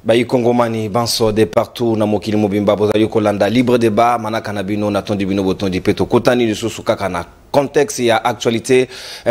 Bayi Kongomani banso de partout na mokili mobimba bozali kolanda libre débat manaka na bino na tondi bino botondi peto kotani lisusu kaka na contexte ya actualité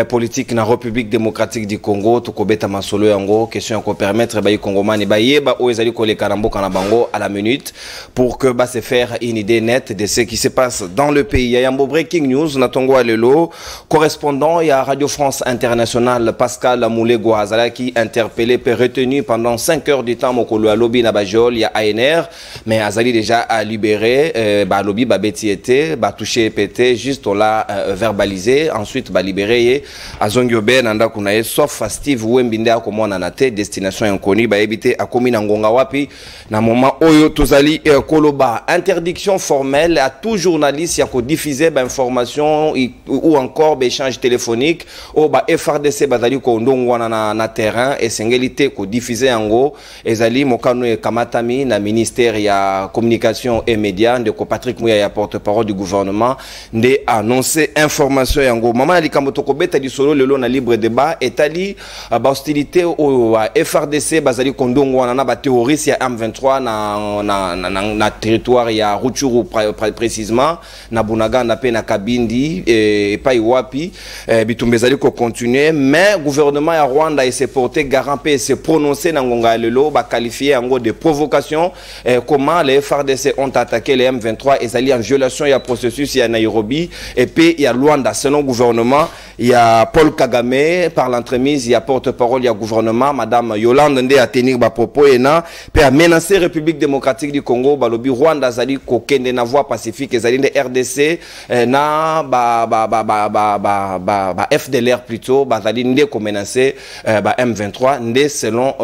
politique na République démocratique du Congo to kobeta masolo yango question ko permettre bayi Kongomani bayeba o ezali koleka na mboka na bango à la minute pour que ba se faire une idée nette de ce qui se passe dans le pays. Yambo breaking news na Tongo Alelo correspondant ya Radio France Internationale Pascal Moulego Azala qui interpellé peut retenu pendant 5 heures de temps mokolo lobby na bajol ya ANR mais Azali déjà a libéré ba lobby ba beti été ba touché pété juste là verbalisé ensuite ba libéré azongiobe nanda kunaye sauf Steve Wembinde akomona na te destination inconnue ba éviter akomi na ngonga wapi na moment oyo tozali koloba interdiction formelle à tout journaliste ya ko diffuser ba information ou encore ba échange téléphonique ou ba FRDC bazali ko ndongwana na terrain et singélité ko diffuser yango ezali mokano e kamatami na ministère ya communication et médias de ko Patrick Mouya ya porte-parole du gouvernement de annoncer information yango mama alikambo to ko beta di solo lelo na libre débat etali ba hostilité au FRDC bazali ko ndongwana na ba terroriste ya M23 na territoire ya Rutshuru précisément na Bunagana pe na Kabindi et pas Iwapi bitumbezali ko continuer mais gouvernement ya Rwanda et s'est porté garant et s'est prononcé na ngonga lelo ba qualifié en de provocation comment les FARDC ont attaqué les M23 et s'alliés en violation il y a processus il y a Nairobi et puis il y a Luanda selon gouvernement il y a Paul Kagame par l'entremise il y a porte-parole il y a gouvernement madame Yolande Ndé a tenir ba propos et na puis a menacé République démocratique du Congo ba lobby Rwanda zali ko kende na voie pacifique et zali de RDC na FDLR plutôt ba zali ndé ko menacer ba M23 ndé selon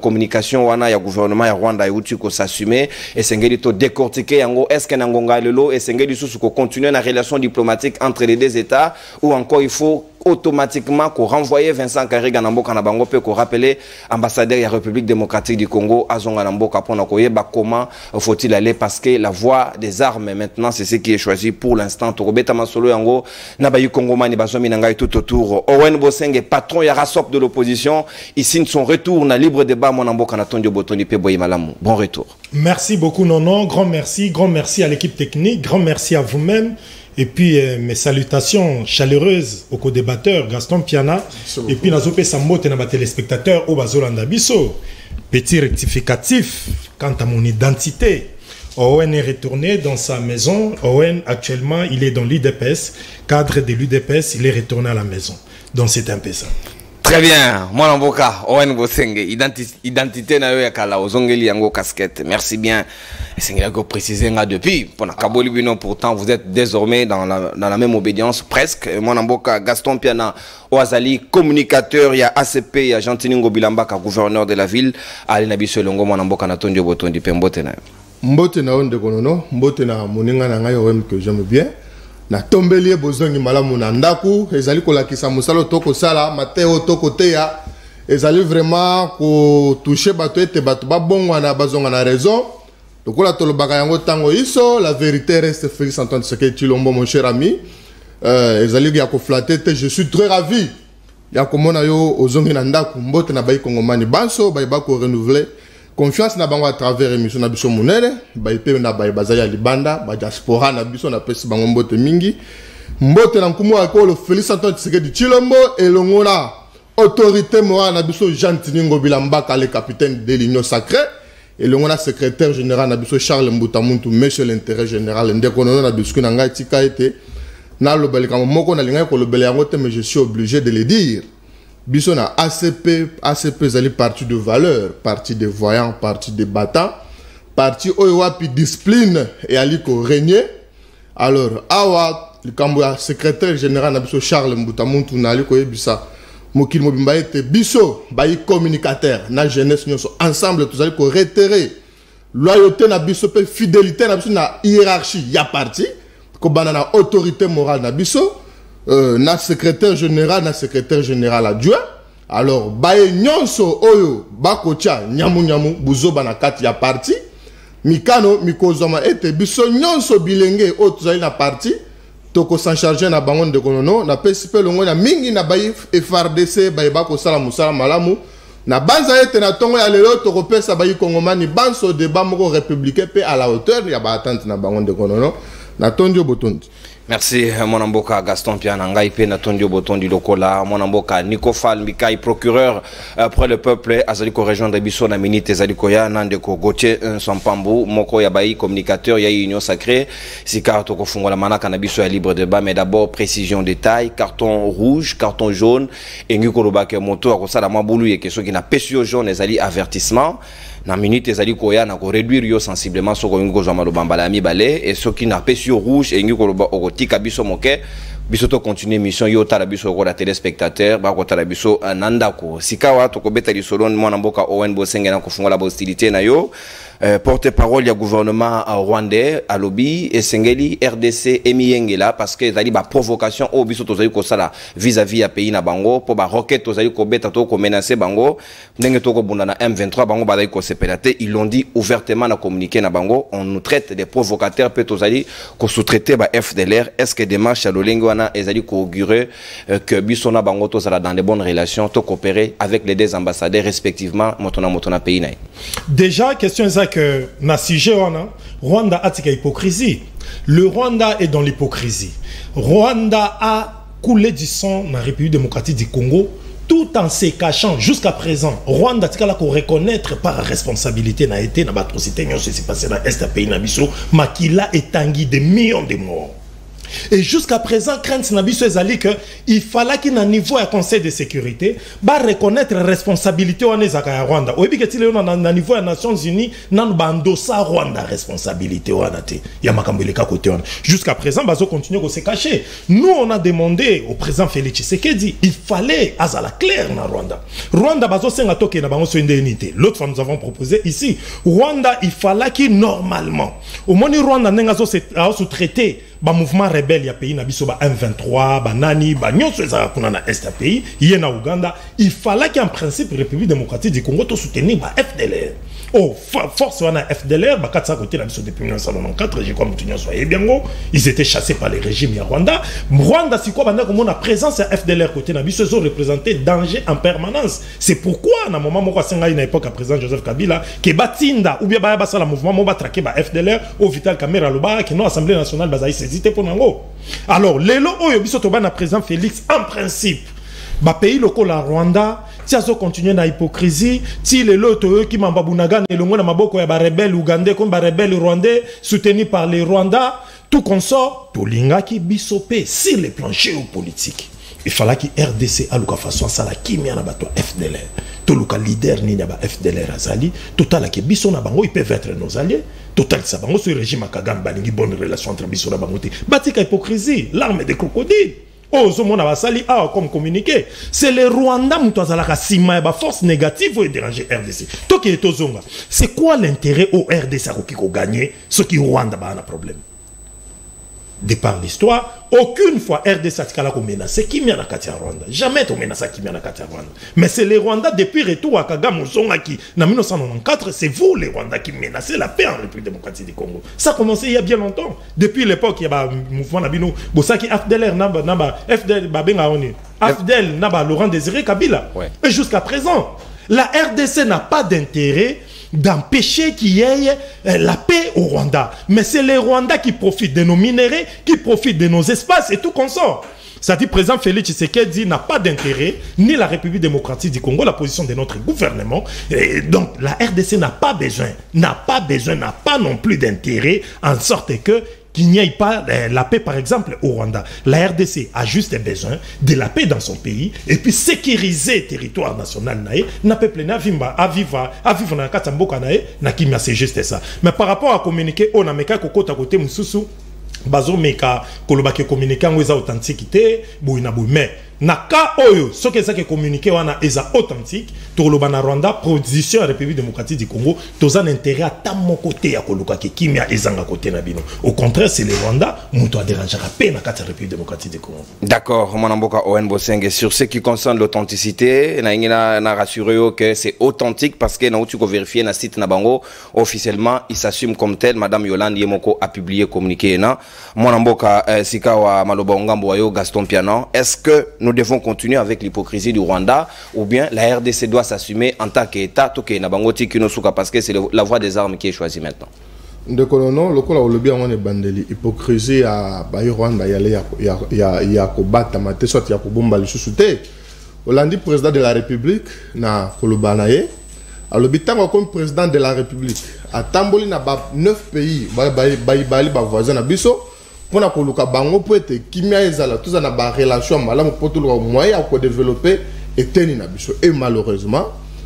communication wana ya gouvernement ya Rwanda yuti ko s'assumer et sengeli to décortiquer yango est-ce que nangonga lelo et sengeli sous ko continuer na relation diplomatique entre les deux états ou encore il faut automatiquement qu'on renvoyer Vincent Karega Namboka na bango pe ko rappeler ambassadeur de la République démocratique du Congo Azonga Namboka pour na koyeba comment faut-il aller parce que la voie des armes maintenant c'est ce qui est choisi pour l'instant to robeta masolo yango na bayu Kongomani bazomi nanga tout autour Owen Bosenge patron ya rasop de l'opposition ici de son retour na libre débat mon Namboka na Tondio Botoni pe boyi malamu bon retour. Merci beaucoup Nono, grand merci à l'équipe technique, grand merci à vous-même. Et puis mes salutations chaleureuses aux co-débatteurs Gaston Piana et puis Nazope Sambote na téléspectateurs au Bazolanda Bisso. Petit rectificatif quant à mon identité. Owen est retourné dans sa maison. Owen actuellement il est dans l'UDPS. Cadre de l'UDPS, il est retourné à la maison. Donc c'est un peu ça. Très bien, moi Mboka, Owen Bosenge, identité na yo ya kala ozongeli yango casquette. Merci bien. Et c'est que préciser depuis pour la Kaboli Bino pourtant vous êtes désormais dans la même obédience presque. Moi Mboka Gaston Piana Oazali communicateur, il y a ACP, il y a Jantiningo Bilambaka gouverneur de la ville, Ali Nabiso Longo moi Mboka na Tondio Botondi pe mbote na yo. Mbote na onde konono, mbote na moninga na ngai Owen que j'aime bien. Na tombelier bozongi malamu na ndaku ezali kolakisa musalo toko sala mateo toko teya ezali vraiment ko toucher bato ete bato babongwa na bazonga na raison tokola tolobaka yango tango iso la vérité reste Félix Antoine Tshisekedi Tshilombo mon cher ami ezali ya ko flatter te je suis très ravi ya komona yo ozongi na ndaku mbote na bayi Kongomani banso bayi bako renouveler confiance na bango à travers émission na biso munene bayipe na bayi bazali ya libanda ba diaspora na biso na pesi bango mbote mingi mbote na nkumu akolo Félix Antoine Tshisekedi Tshilombo elongona autorité morale na biso Jantiningo Bilambaka le capitaine de l'Union sacrée elongona secrétaire général na biso Charles Mbutamuntu monsieur l'intérêt général ndekonono na biso na ngai tika ete na lobalika moko na linga ko lobela yango te mais je suis obligé de le dire. Biso na ACP zali parti de valeur, parti de voyants, parti de battants, parti oyowapi discipline et aliko régner. Alors awa le secrétaire général na biso Charles Mbutamuntu na aliko yebisa mokili mobimba ete biso bayi communicateur na jeunesse nyonso ensemble tous aliko réitérer loyauté na biso pe fidélité na biso na hiérarchie ya parti ko banana autorité morale na biso na secrétaire général adjoint alors baye nyonso oyo bakocha nyamu buzoba na kati ya parti mikano mikozoma ete biso nyonso bilenge o tuzali na parti toko s'en charger na bangon de konono na PSP longo na mingi na baye FRDC baye bako sala musala malamu na banza ete na tongo ya lelo tokopesa bayi kongomani banso débat moko républicain pe à la hauteur ya ba attente na bango de konono na tondio botondi. Merci mon mboka Gaston Piana ngai pe na tondio botondi lokola mon mboka Nico Fall Mikai procureur pour le peuple azali ko rejoindre biso na minute ezali ko ya nande ko Gauthier Sampambu moko ya bayi communicateur ya union sacrée sika to ko fungola manaka na biso ya libre débat mais d'abord précision détail carton rouge carton jaune et ngiko lobake moto akosala mabulu ye keso ki na pesio jaune ezali avertissement na minute ezali ko ya na ko réduire yo sensiblement soko ngiko zwa malobambala mi balé et ce qui na pesio rouge et ngiko tika biso moke biso to continuer mission yo tala biso ko la téléspectateur ba ko tala biso nandako sikawa to ko beta li solon mwana mboka Owen Bosenge na ko fungola ba hostilité na yo porte-parole du gouvernement rwandais à lobby et Sengeli RDC Emiyengela parce que zali ba provocation au biso to zali ko sala vis-à-vis ya pays na bango pour ba roquette to zali ko beta to ko menacer bango ndenge to ko bunda na M23 bango ba zali ko sepelate ils l'ont dit ouvertement na communiqué na bango on nous traite des provocateurs pe to zali ko sous-traiter ba FDLR est-ce que démarche à lolengo wana ezali ko augurer que biso na bango to sala dans de bonnes relations to coopérer avec les deux ambassadeurs respectivement motona pays na. Déjà question que na sujet Rwanda a tika hypocrisie. Le Rwanda est dans l'hypocrisie. Rwanda a coulé du sang dans la République démocratique du Congo tout en se cachant jusqu'à présent. Rwanda tika la ko reconnaître par responsabilité na été na atrocité qui s'est passé dans l'est pays na biso makila etangi de millions de morts. Et jusqu'à présent, crainte Nabiso ezali que il fallait qu'il y ait un niveau à conseil de sécurité, bah reconnaître la responsabilité en Rwanda. Ou bien qu'il y ait un niveau à Nations Unies, nan bandosa Rwanda responsabilité au Anate. Yamakamboleka côté on. Jusqu'à présent, bazo continue de se cacher. Nous on a demandé au président Félix Tshisekedi, il fallait azala clair na Rwanda. Rwanda bazo senga toke na bango so indemnité. L'autre fois nous avons proposé ici, Rwanda il fallait qu'il normalement au moins Rwanda nenga zo se traiter ba mouvement rebelle ya pays na biso ba M23 ba nani ba nyonso ezaka kuna na est pays yena Uganda il fallait qu'en principe République démocratique du Congo to soutenir ba FDLR oh force wana FDLR ba katsa côté na biso depuis 1994 je crois mutunyo soyez bien go ils étaient chassés par les régimes ya Rwanda si quoi banda comme la présence ya FDLR côté na biso ont représenté danger en permanence c'est pourquoi na moment moko senga ina époque à président Joseph Kabila ke batinda ou bien ba basala mouvement mo ba traquer ba FDLR au Vital Kamerhe Loba que non Assemblée nationale bazaï pour nango. Alors, lelo oyo biso to bana président Félix en principe ba pays loko la Rwanda ti azo continuer na hypocrisie ti lelo to ki mamba bunaga elongo na maboko ya ba rebelle ougandais comme ba rebelle rwandais soutenu par les Rwandais tout consort to lingaki bisope sur les planchers politiques. Il fallait que RDC aluka façon ça la kimia na bato FDLR to luka leader ni na ba FDLR azali total ke biso na bango ils peuvent être nos alliés total ça bango sur régime Kagame balingi bonne relation entre biso na bango te batika hypocrisie l'arme des crocodiles oh zomona basali ah comme communiqué c'est le Rwanda muto azala ka sima ba force négative ou déranger RDC to ki tozonga c'est quoi l'intérêt au RDC à ko gagner ce qui Rwanda ba na problème de par l'histoire, aucune fois RDC a menacé Kimia na kati ya Rwanda. Jamais on menace Kimia na kati ya Rwanda. Mais c'est les Rwandais depuis retour à Kagame Muzonga qui, en 1994, c'est vous les Rwandais qui menacez la paix en République démocratique du Congo. Ça a commencé il y a bien longtemps. Depuis l'époque, il y a un mouvement Nabino, Bosaki FDLR naba FDL Babenga Oni. FDL naba Laurent Désiré Kabila. Ouais. Et jusqu'à présent, la RDC n'a pas d'intérêt d'empêcher qu'il y ait la paix au Rwanda. Mais c'est les Rwandais qui profitent de nos minéraux, qui profitent de nos espaces et tout consort. C'est-à-dire, président Félix Tshisekedi n'a pas d'intérêt, ni la République démocratique du Congo, la position de notre gouvernement. Et donc, la RDC n'a pas non plus d'intérêt, en sorte que qu'il n'y ait pas la paix, par exemple, au Rwanda. La RDC a juste besoin de la paix dans son pays et puis sécuriser le territoire national. Na peuple na vivre na katamboka na kimia, c'est juste ça. Mais par rapport à communiquer, on a meka kokota côté mususu bazo meka kolobake communiquer ngo eza authenticité boina boui mais naka oyo ce que ça que communiquer wana eza authentique to loba na Rwanda position à République démocratique du Congo tozan intérêt à ta mon côté ya koluka ke kimia ezanga côté na bino au contraire c'est le Rwanda muto a déranger la paix na kati République démocratique du Congo. D'accord mon mboka Owen Bosenge sur ce qui concerne l'authenticité na rassurer que c'est authentique parce que na uti ko vérifier na site na bango officiellement il s'assume comme tel madame Yolande Yemoko a publié communiqué na mon mboka sikawa maloba ngambo wayo Gaston Piana est-ce que nous nous devons continuer avec l'hypocrisie du Rwanda, ou bien la RDC doit s'assumer en tant qu'État, parce que c'est la voie des armes qui est choisie maintenant. Ndekolono, lokola olobi ngone bandeli hypocrisie à Bayi Rwanda ya kobata mate soit ya kobomba lisusu te. Olandi président de la République na kolobana ye. Alobi tango comme président de la République atamboli na ba 9 pays bali ba voisin na biso pona koluka bango po ete kimia ezala tous na ba relation malamu po tout le moyen à développer eteni na biso et malheureusement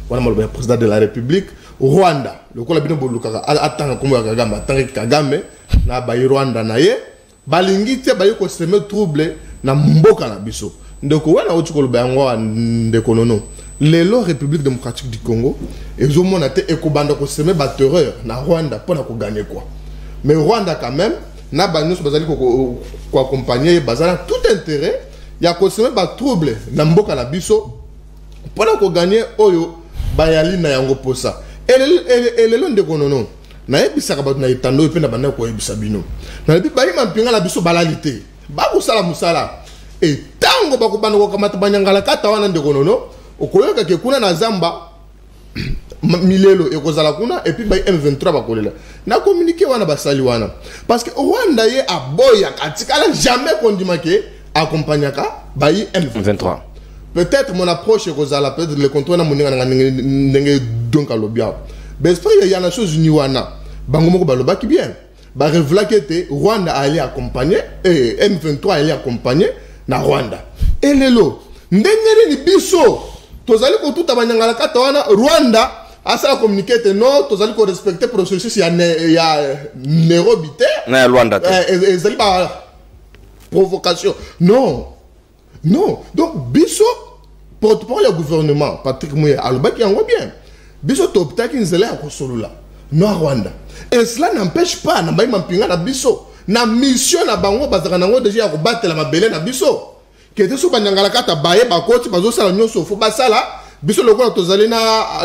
wana maloba président de la République Rwanda lokola bino bolukaka atanga kombo ya Kagame atanga Kagame na Bayi Rwanda na ye balingi te bayi ko seme trouble na mboka na biso ndeko wana otukoloba yango ndeko nono lelo République démocratique du Congo ezomona te ekobanda ko seme ba terreur na Rwanda pona ko gagner quoi mais Rwanda quand même na banus bazali ko accompagner bazala tout intérêt ya ko seme ba trouble na mboka na biso pona ko gagner oyo bayali na yango posa elelo ndeko nono na ebisaka bato na etando epe na banda ko ebisa bino na bi bayi mampinga la biso balalité ba ko sala musala et tango ba ko banda ko kamata banyangala kata wana ndeko nono okoyoka ke kuna na zamba milelo ekozala kuna et puis bayi M23 bakolela na communiquer wana basali wana parce que Rwanda ye aboya katikala jamais kondima ke accompagnaka bayi M23. Peut-être mon approche est peut-être le contrôle na moninga ndenge donc alobia. Mais il y a une chose unique wana. Bango moko baloba ki bien. Ba revela que Rwanda allait accompagner et M23 allait accompagner na Rwanda. Et lelo ndenge ni biso tozali ko tout abanyangala kata wana Rwanda asa communiquer te non tozali ko respecter processus ya Nairobi te. Na Rwanda te. Ezali ba provocation. Non. Non, donc biso porte-parole du gouvernement Patrick Mouya aloba ki yango bien. Biso topta ki nzela ya kosolula no Rwanda. Et cela n'empêche pas na bayi mampinga na biso na mission na bango bazaka nango déjà ya kobatela mabele na biso. Kete so banyangala kata baye bakoti bazo sala nyonso fo basala biso lokola tozali na.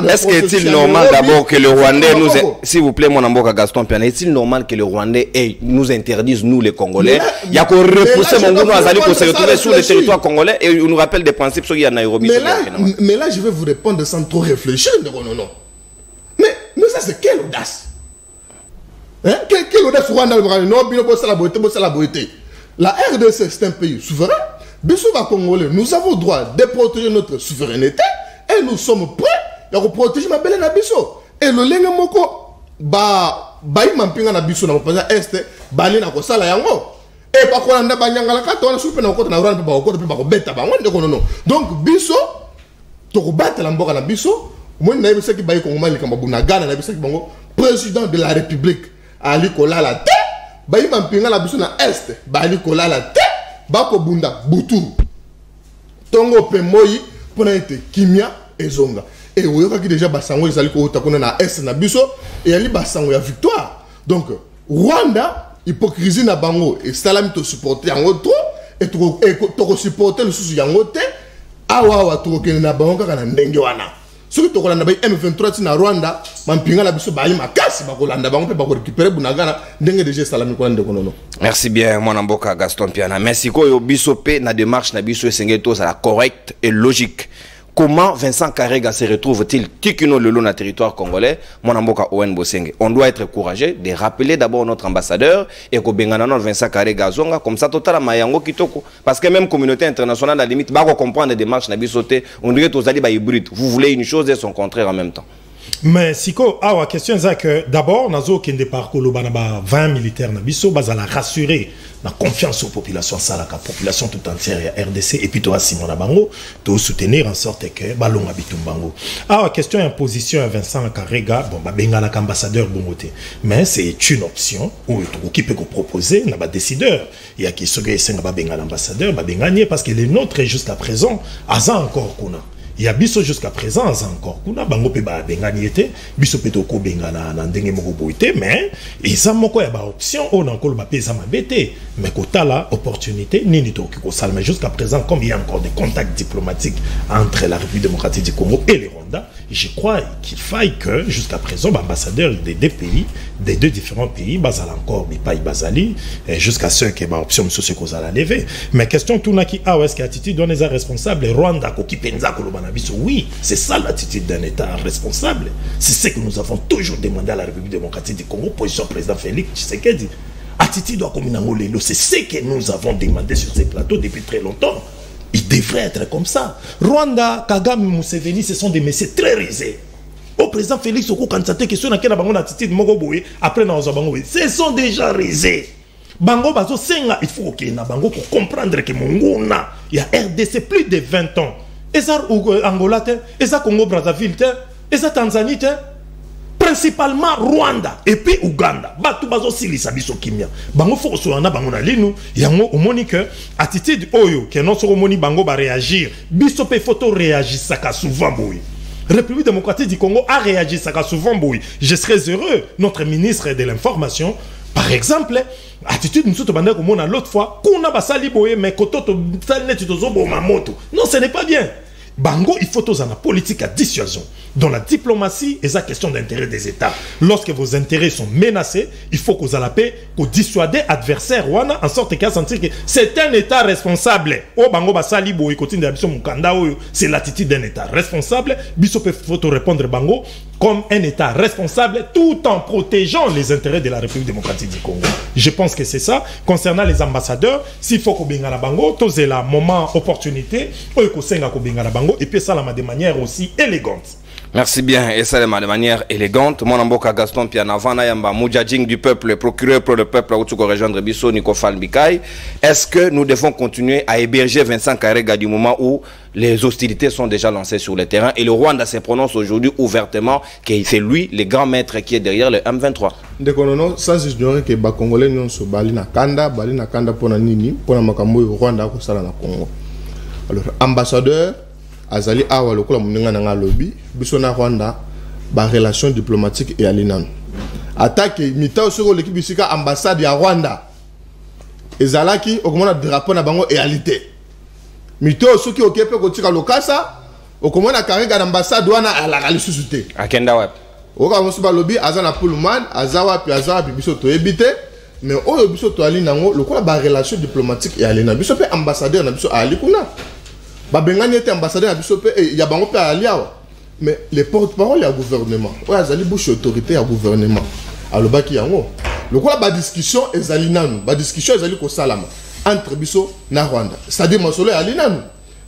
Est-ce que est-il normal d'abord que le Rwandais nous s'il vous plaît mon amboka Gaston Piana, est-il normal que le Rwandais nous interdise nous les Congolais il y a qu'on repousser mon gouvernement azali pour se retrouver sur le territoire congolais et il nous rappelle des principes sur il y a Nairobi. Mais là je vais vous répondre sans trop réfléchir non. Mais ça c'est quelle audace. Hein? Quelle audace Rwanda non bino bo sala boité. La RDC c'est un pays souverain. Biso va Congolais, nous avons le droit de protéger notre souveraineté et nous sommes prêts à protéger ma belle nabiso. Et le lenga moko bayi mampinga nabiso na mpanza este bali na kosala yango. Et pa ko na banyanga la kata wana supe na kota na Rwanda pa ko pa ko beta bango ndeko non. Donc biso to ko batela mboka na biso, moi na yebisa ki bayi ko ngomali kamba bunagana na yebisa ki bango président de la République ali kolala te. Bayi mampinga na biso na este bali kolala te. Bako bunda butu tongo pe moyi pona ete kimia ezonga et oyoka ki déjà basango ezali ko utakuna na est na biso et ali basango ya victoire donc Rwanda hypocrisie na bango et salami to supporter yango trop et to supporter le susu yango te awa to kene na bango kaka na ndenge wana soki to kolanda bay M23 na Rwanda mampinga la biso bali makasi bakolanda bango pe bako récupérer bunagana ndenge déjà salami ko ndeko nono. Merci bien mon amboka Gaston Piana. Merci ko yo biso pe na démarche na biso sengeto ça la correcte et logique. Comment Vincent Karega se retrouve-t-il tikino le long na territoire congolais mon amboka Owen Bosenge? On doit être courageux de rappeler d'abord notre ambassadeur et ko bengana notre Vincent Karega zonga comme ça total mayango kitoko parce que même communauté internationale à la limite ba ko comprendre les démarches na biso te on dirait aux ali ba hybride. Vous voulez une chose et son contraire en même temps. Mais Siko, la question est que d'abord, nazo kende parcours le banaba 20 militaires na biso bazala rassurer la confiance aux populations salaka population tout entière ya RDC et puis toi Simon Nabango to soutenir en sorte que balonga bitumbango. La question est position à Vincent Karega bon ba bengala ambassadeur bongoté mais c'est une option où qui peut proposer na ba décideur il y a qui se senga ba bengala ambassadeur ba benganie parce que les nôtres jusqu'à présent aza encore kuna. Il y a biso jusqu'à présent encore kuna bango pe ba bengani été biso pe to ko bengana na ndenge moko boité mais ils moko ya ba option on encore ba pesa mabete mais kotala opportunité nini to ko salme jusqu'à présent comme il y a encore des contacts diplomatiques entre la République démocratique du Congo et le Rwanda je crois qu'il faille que, jusqu'à présent, l'ambassadeur des deux pays, des deux différents pays, basal encore, mais pas basali, jusqu'à ce que l'option de qu'on a levé. Mais question tout n'a qui a est-ce qu'attitude donne les responsables Rwanda, qui pensa que oui, c'est ça l'attitude d'un État responsable. C'est ce que nous avons toujours demandé à la République démocratique du Congo, position président Félix Tshisekedi. Attitude doit comme une c'est ce que nous avons demandé sur ces plateaux depuis très longtemps. Il devrait être comme ça. Rwanda, Kagame, Museveni, ce sont des messieurs très risés. Au président Félix Oko Kantate, question à quelle attitude Mogoboé, après dans Zabangoé, ce sont déjà risés. Bango Bazo Senga, il faut qu'il y ait Bango pour comprendre que Mongona, il y a RDC plus de 20 ans. Et ça, Angola, et ça, Congo Brazzaville, et ça, Tanzanie, principalement Rwanda et puis Ouganda. Batu bazo silisa biso kimia. Bango faut so na bango na linu yango omoni que attitude oyo que non so omoni bango ba réagir. Biso pe photo réagir saka souvent boui. République démocratique du Congo a réagi saka souvent boui. Je serais heureux notre ministre de l'information par exemple attitude nous to banda ko mona l'autre fois kuna basali boye mais kototo salne titozo bo mamoto. Non, ce n'est pas bien. Bango, il faut tous en la politique à dissuasion. Dans la diplomatie, c'est la question d'intérêt des États. Lorsque vos intérêts sont menacés, il faut que vous ayez la paix, que vous dissuadez adversaires, en sorte qu'à sentir que c'est un État responsable. Oh, Bango Basali, c'est l'attitude d'un État responsable. Bissop faut répondre Bango comme un État responsable tout en protégeant les intérêts de la République démocratique du Congo. Je pense que c'est ça. Concernant les ambassadeurs, s'il faut qu'on binga la Bango, c'est la moment opportunité, et puis ça de manière aussi élégante. Merci bien, et ça de manière élégante. Mon amboka Gaston Pianavana Yamba, Moudjadjing du peuple, procureur pour le peuple, Outsuko rejoindre Bisso, Nico Falbikai. Est-ce que nous devons continuer à héberger Vincent Karega du moment où les hostilités sont déjà lancées sur le terrain et le Rwanda se prononce aujourd'hui ouvertement que c'est lui, le grand maître qui est derrière le M23? Ndekonono, sans ignorer que les Congolais n'ont pas bali na kanda pour nini, pour na makambo Rwanda ko sala na Congo. Alors, ambassadeur, Azali Awa, le Koulamouninga Nanga Lobby, Bissona Rwanda, ba relation diplomatique et alinan. Attaque, Mita sur l'équipe Bissika, ambassade ya Rwanda. Ezalaki, au drapeau na bango égalité. Mito, ceux qui occupent Kotika Lokasa, au commande à Karega l'ambassade douana à la ressuscité. À Kendawap. Au Kamosuba Lobby, Azana Poulman, Azawa, puis Azawa, puis Bisso to éviter. Mais au Bisso to Alinango, le quoi ba relation diplomatique et alinan. Bisso pe ambassadeur na Bisso Alikuna. Babengani était ambassadeur à Bissop et il y a bango pe aliawa. Mais les porte-parole du gouvernement, ouais, azali bouche autorité du gouvernement. Aloba ki yango. Le quoi ba discussion ezali nanu, ba discussion ezali ko salama entre biso na Rwanda. C'est-à-dire masolo ali nanu.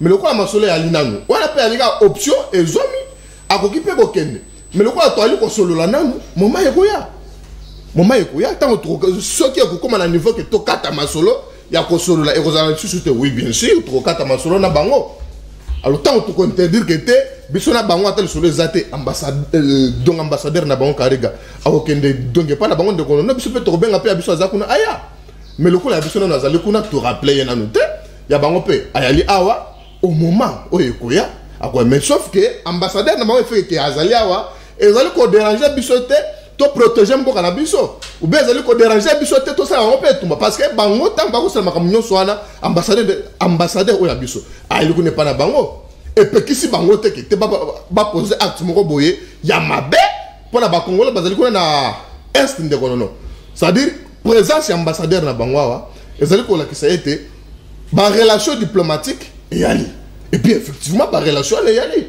Mais le quoi masolo ali nanu. Wala pe aliga option ezomi akoki pe ko kende. Mais le quoi to ali ko solo la nanu, moma ekoya. Moma ekoya tant ce qui est comme à niveau que to kata masolo ya ko solo la ekozala susute oui bien sûr to kata masolo na bango. Alors tant que tu interdire que te bisona bango atel solo zate ambassadeur donc ambassadeur na bango Karega akokende donc pas na bango de kono no biso pe to benga pe biso azakuna aya mais le coup la bisona na zali kuna to rappeler yana note ya bango pe ayali awa au moment o ekoya akwa mais sauf que ambassadeur na bango fait que azali awa ezali ko déranger biso te to protéger mboka na biso ou bien ezali ko déranger biso te to ça on peut tumba parce que bango tant ba ko sala makamnyo soana ambassadeur o ya biso ali ko ne pas na bango et puis si bango te te ba poser acte moko boye ya mabe pour na ba Congolais bazali ko na est de konono c'est-à-dire présence ambassadeur na bango wa ezali ko la ki ça été ba relation diplomatique et yali et puis effectivement ba relation et yali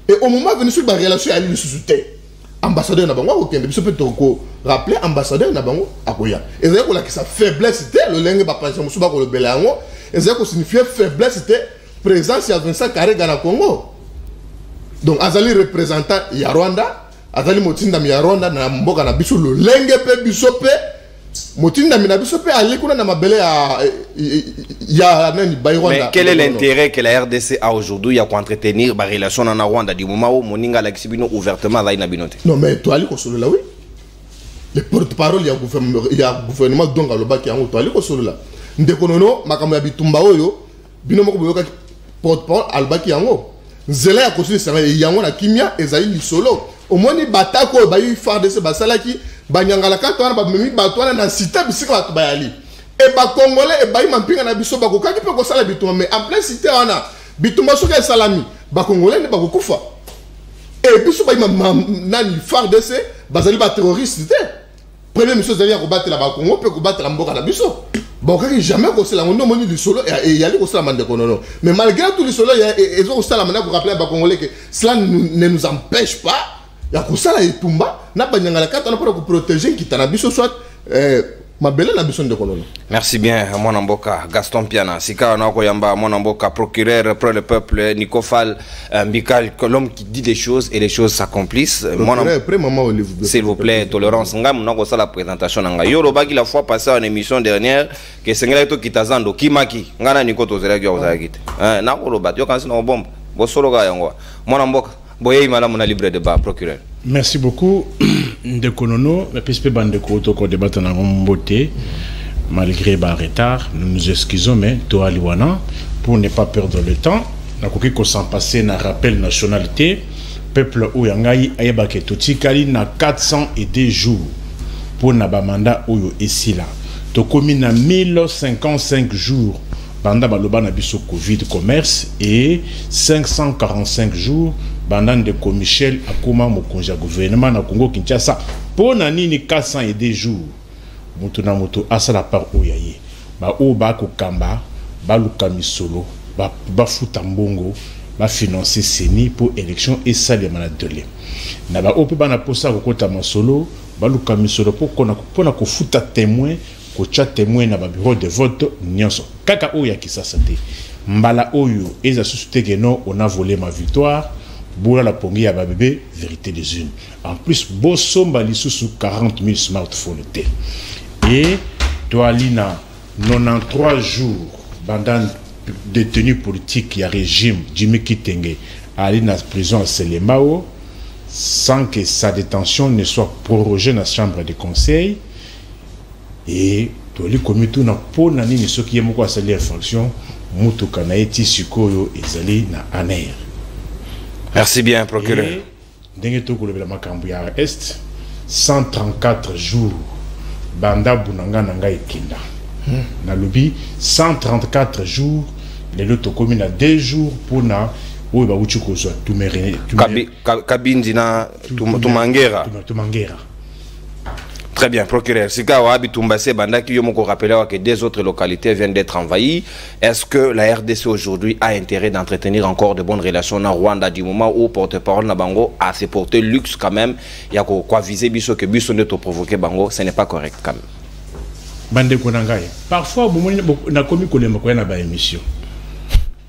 et au moment venu sur ba relation yali le sous-té ambassadeur na bango okende biso peut ko rappeler ambassadeur na bango akoya ezali ko la ki sa faiblesse te le lenge ba pension musuba ko le belango ezali ko signifier faiblesse te présence ya Vincent Karega na Congo. Donc azali représentant ya Rwanda, azali motinda mi ya Rwanda na mboka na biso le lenge pe biso pe motinda mi na biso pe ali kuna na mabele ya nani ba Rwanda. Mais quel est l'intérêt que la RDC a aujourd'hui à entretenir ba relation na Rwanda du moment où moninga la kisibino ouvertement là ina binote? Non mais toi ali ko solo là oui. Le porte-parole ya gouvernement donc aloba ki yango to ali ko solo là. Ndekonono makambo ya bitumba oyo bino moko boyoka porte-parole albaki yango nzela ya kosuli sanga yango na kimia ezali lisolo omoni batako bayi FARDC basalaki banyangala katwana bamemi batwana na cité bisika bato bayali e ba congolais e bayi mampinga na biso bakokaki pe ko sala bituma mais en plein cité wana bituma soka salami ba congolais ne bakokufa et puis ce nani FARDC bazali ba terroriste première mission c'est à combattre la Congo peut combattre la mboka na biso bon quand jamais ko c'est la ngondo moni du solo et y aller ko ça mande konono mais malgré tout le solo ils ont ça la manière pour rappeler ba congolais que cela ne nous empêche pas ya ko ça la etumba na banyanga la carte pour protéger qui tana biso soit merci bien, mon amboka Gaston Piana. Sika on a yamba mon amboka procureur pour le peuple Nicofal Mbikal, l'homme qui dit des choses et les choses s'accomplissent. S'il vous plaît, tolérance. Ngam n'a pas la présentation nga. Yo roba qui la fois passée en émission dernière que Sengela to kitazando kimaki. Ngana niko to zela gyo zagite. Na roba yo kansi na bombe. Bo solo ga yangwa. Mon amboka boye madame na libre débat procureur. Merci beaucoup. Ndekonono, mais puisque Bandeko toko débattre na ngomboté malgré ba retard, nous nous excusons mais to aliwana pour ne pas perdre le temps. Na koki ko s'en passer na rappel nationalité peuple oyangai ayeba ke totikali na 402 jours pour na ba mandat oyo esila. To komi na 1055 jours banda baloba na biso Covid commerce et 545 jours Bandan de Michel Akuma Mokonja gouvernement na Congo Kinshasa pour nani 402 jours mutuna moto asala par oyaye ba o ba ko kamba ba luka misolo ba futa mbongo ba financer seni pour élection et sali manadole na ba o pe bana posa ko kota masolo ba luka misolo pour ko futa témoin ko cha témoin na ba bureau de vote nyonso kaka oya kisasa te mbala oyo eza susute que non on a volé ma victoire. Boula la pongi à bébé, vérité des unes. En plus, Bossomba sous 40 000 smartphones. Et toi, Lina, 93 jours, bandant détenu politique, il y a régime, Jimmy Kitenge, à la prison à Selemao, sans que sa détention ne soit prorogée dans la chambre de conseil. Et toi, les comités n'ont pas nani ni ceux qui aiment quoi c'est l'infraction, Moutoka na eti sikoyo ezali na aner. Merci bien, procureur. Est 134 jours. Banda Bunanga Nanga et Kinda. Na lobby 134 jours. Les lots communes à 2 jours pour na. Où va tu causes tout méré. Kabindina Tumangera. Très bien, procureur. Si Kawabi Tumbase Banda qui yomoko rappelé que des autres localités viennent d'être envahies, est-ce que la RDC aujourd'hui a intérêt d'entretenir encore de bonnes relations en Rwanda du moment où porte-parole Nabango a se porté luxe quand même? Il y a quoi viser biso que biso ne te provoquer Bango, ce n'est pas correct quand même. Bande Konangai. Parfois, na komi kolema kwa na ba émission.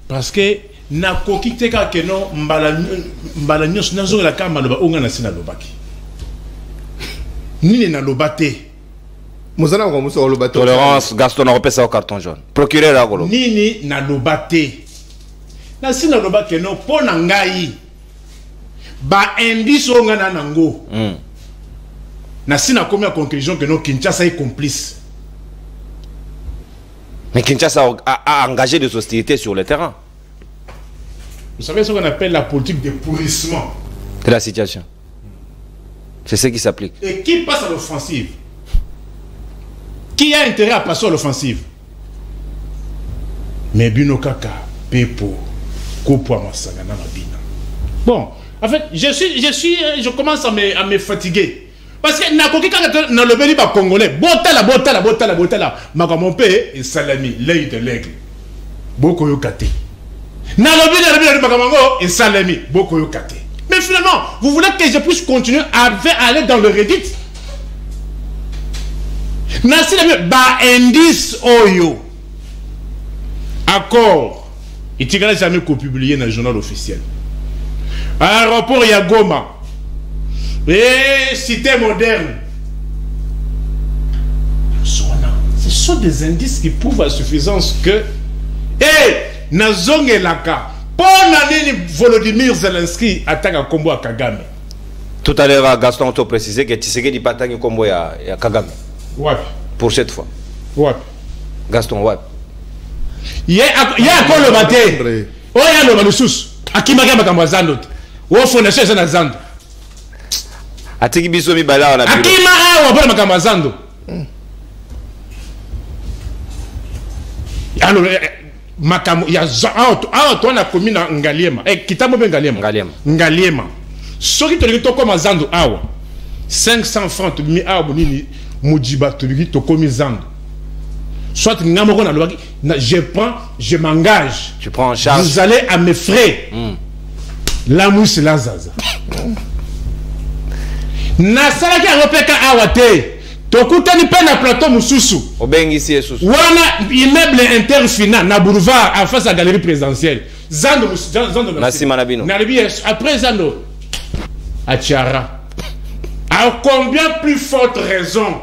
Parce que na kokite ka que non mbala nyos nazo la kama loba onga na sina lobaki. Ni na lobate. Tolérance, Gaston a ça au carton jaune. Procureur Agolo. Ni na lobate. Na sina lobake no pona ngai. Ba indice onga na nango. Na sina comme conclusion que no Kinshasa est complice. Mais Kinshasa a engagé des hostilités sur le terrain. Vous savez ce qu'on appelle la politique de pourrissement de la situation. C'est ce qui s'applique. Et qui passe à l'offensive? Qui a intérêt à passer à l'offensive? Mais Bino Kaka, Pepo, Kopo Masagana Mabina. Bon, en fait, je commence à me fatiguer. Parce que Nakoki Kaka n'a le béni pas congolais. Botala. Makamompe et Salami, l'œil de l'aigle. Boko Yokate. N'a le béni Makamango et Salami, Boko Yokate. Mais finalement, vous voulez que je puisse continuer à aller dans le Reddit? Nasi la ba indice oyo. Accord. Il ne jamais publié dans le journal officiel. Aéroport Yagoma. Et cité moderne. Ce sont des indices qui prouvent à suffisance que Nazong et Laka. Volodymyr Zelensky attaque à combo à Kagame. Tout à l'heure, Gaston a précisé que Tshisekedi pas attaqué combo à Kagame. Ouais. Pour cette fois. Ouais. Gaston, ouais. Il y a encore le matin. Oh, il y a le sous. Akimaga Makamazando. Ou fondation Zanazando. Atiki Bisomi Bala, on a Akimaga ou Makamazando. Alors, il y a un toit commis dans Ngaliema. Kitamo Ngaliema. Ce qui te dit comme Zando, 500 francs, tu mets Moujiba, tu dis comme Zando. Soit je m'engage. Tu prends en charge. Vous allez à mes frais. La mousse, la zaza. Nasalaki Europeka Awate. Tokutani pe na plateau Moussousou. Obengi ici Soussou. Wana immeuble interfinal na boulevard en face à la galerie présidentielle. Zando Nassi Manabino. Après Zando. Atiara. À combien plus forte raison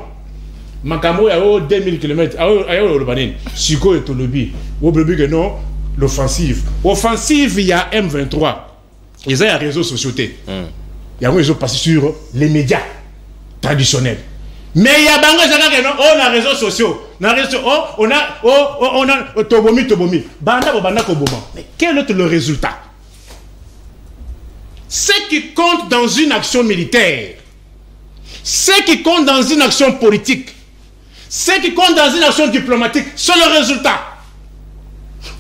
Makamo ya 2000 km. Ayo Lobanin. Siko et Tolobi. Obebi que non. L'offensive. Offensive, il y a M23. Ils ont un réseau sociaux. Il y a un réseau passé sur les médias traditionnels. Mais il y a on a réseaux sociaux. On a Tobomi. Mais quel est le résultat? Ce qui compte dans une action militaire, ce qui compte dans une action politique, ce qui compte dans une action diplomatique, c'est le résultat.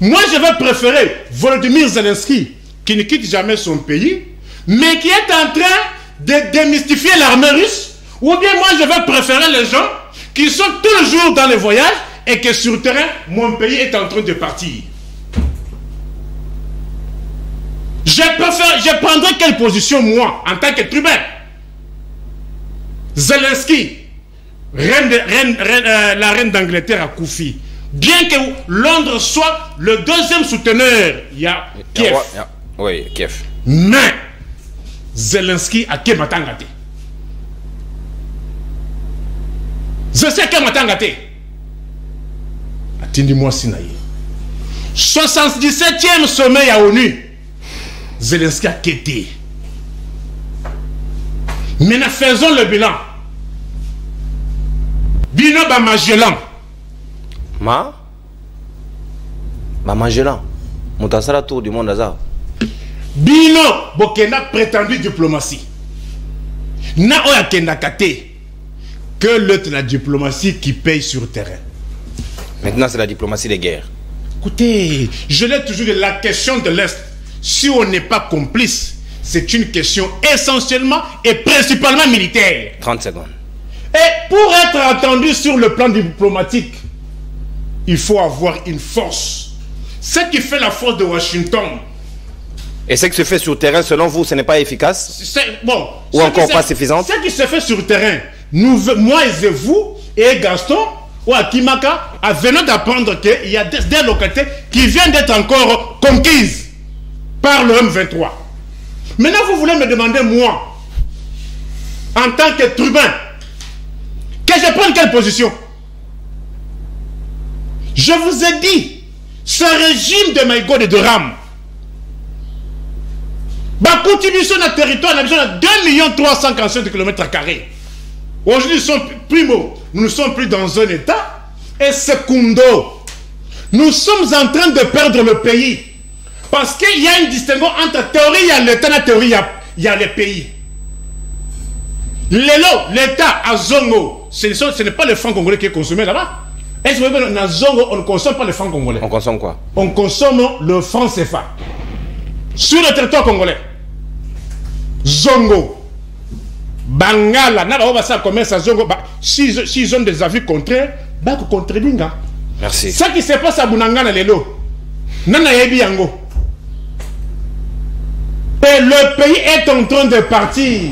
Moi, je vais préférer Volodymyr Zelensky, qui ne quitte jamais son pays, mais qui est en train de démystifier l'armée russe. Ou bien moi, je vais préférer les gens qui sont toujours dans les voyages et que sur le terrain, mon pays est en train de partir. Je prendrai quelle position, moi, en tant que tribun? Zelensky, la reine d'Angleterre a Koufi. Bien que Londres soit le deuxième souteneur, il y a Kiev. Oui, Kiev. Mais Zelensky a Kematangate. Je sais Kematangate. Attendez-moi Sinaï. 77e sommet à ONU. Zelensky a quitté. Maintenant, faisons le bilan. Bino Bamagelan. Magellan. Montassara tour du monde hasard. Bino Bokena prétendue diplomatie. Na oya kenda kate. Que l'autre la diplomatie qui paye sur le terrain. Maintenant, c'est la diplomatie de guerre. Écoutez, je l'ai toujours dit, la question de l'Est, si on n'est pas complice, c'est une question essentiellement et principalement militaire. 30 secondes. Et pour être entendu sur le plan diplomatique, il faut avoir une force. Ce qui fait la force de Washington. Et ce qui se fait sur le terrain, selon vous, ce n'est pas efficace? Bon. Ou encore pas suffisant? Ce qui se fait sur le terrain, moi et vous, et Gaston, ou Akimaka, venons d'apprendre qu'il y a des localités qui viennent d'être encore conquises par le M23. Maintenant, vous voulez me demander, moi, en tant que tribun, que je prenne quelle position? Je vous ai dit, ce régime de Maïgode et de Ram, ma contribution à territoire, a besoin de 2 347 km². Aujourd'hui, nous ne sommes plus dans un état. Et secondo, nous sommes en train de perdre le pays. Parce qu'il y a une distinction entre théorie, il y a l'état, la théorie, il y a les pays. L'état à Zongo, ce n'est pas le franc congolais qui est consommé là-bas. Est-ce que dans Zongo, on ne consomme pas le franc congolais? On consomme quoi? On consomme le franc CFA. Sur le territoire congolais. Zongo. Bangala, n'a commerce à Zongo. S'ils ont des avis contraires, bah contredinga. Merci. Ce qui se passe à Bunangana Lelo, Nana Yebi Yango. Et le pays est en train de partir.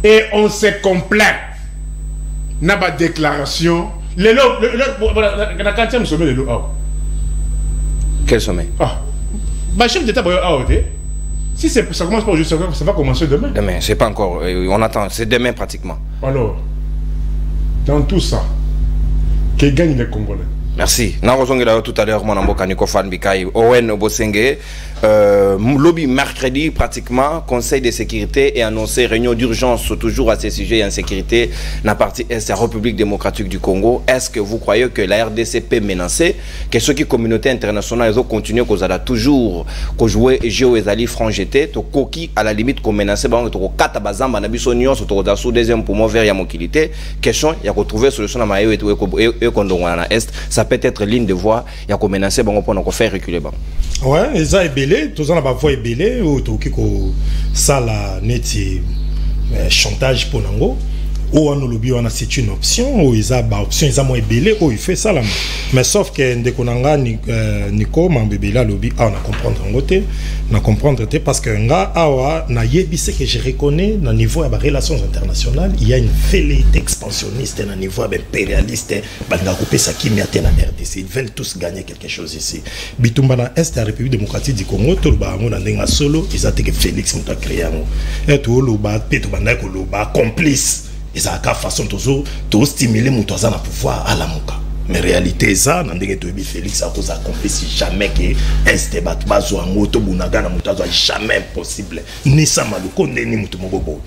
Et on se complaît. N'a pas de déclaration. Lelo, la 40e sommet de l'eau. Quel sommet? Bah, chef d'État, si ça commence pas aujourd'hui, ça va commencer demain. Demain, c'est pas encore. On attend, c'est demain pratiquement. Alors, dans tout ça, qui gagne les Congolais? Merci. Tout à l'heure, mon amboka Niko Fan Bikai, Owen Obosenge, lobby mercredi pratiquement, Conseil de sécurité et annoncé réunion d'urgence toujours à ces sujets d'insécurité dans la partie Est de la République démocratique du Congo. Est-ce que vous croyez que la RDC peut menacer, que ceux qui communauté internationale ils ont continué qu'on a toujours jouer Géo et Zali franc jeté, to koki à la limite qu'on menace, bah to kata bazamba na biso nyonso to dasu deuxième poumon vers ya mokilité. Question, il y a retrouvé solution na mayo et kondongo na Est. Ça peut être ligne de voie, il y a qu'on menacer, bon, on peut faire reculer. Ouais, et ça est belé. ebele tous na ba voix ebele ou to kiko sala neti chantage pour nango ou on lobby on a c'est une option ou ils a ba option ils a moins belé ou il fait ça là mais sauf que ndekonanga Nico mambebela lobby on a comprendre en côté na comprendre parce que nga awa na yebi c'est que je reconnais na niveau de relations internationales il y a une velléité expansionniste na niveau impérialiste banga couper ça qui mettait na RDC ils veulent tous gagner quelque chose ici bitumba na est la République démocratique du Congo to ba ngona ndenga solo ils a que Félix muta créer et to loba peto banda ko loba complice. Et ça a façon de stimuler mon toisin à pouvoir à la mouka. Mais réalité ça, n'a pas de Félix à cause accompli si jamais que est batbazo en moto bunaga na mutazo jamais possible. Ni ça maluko ni mutumogobo.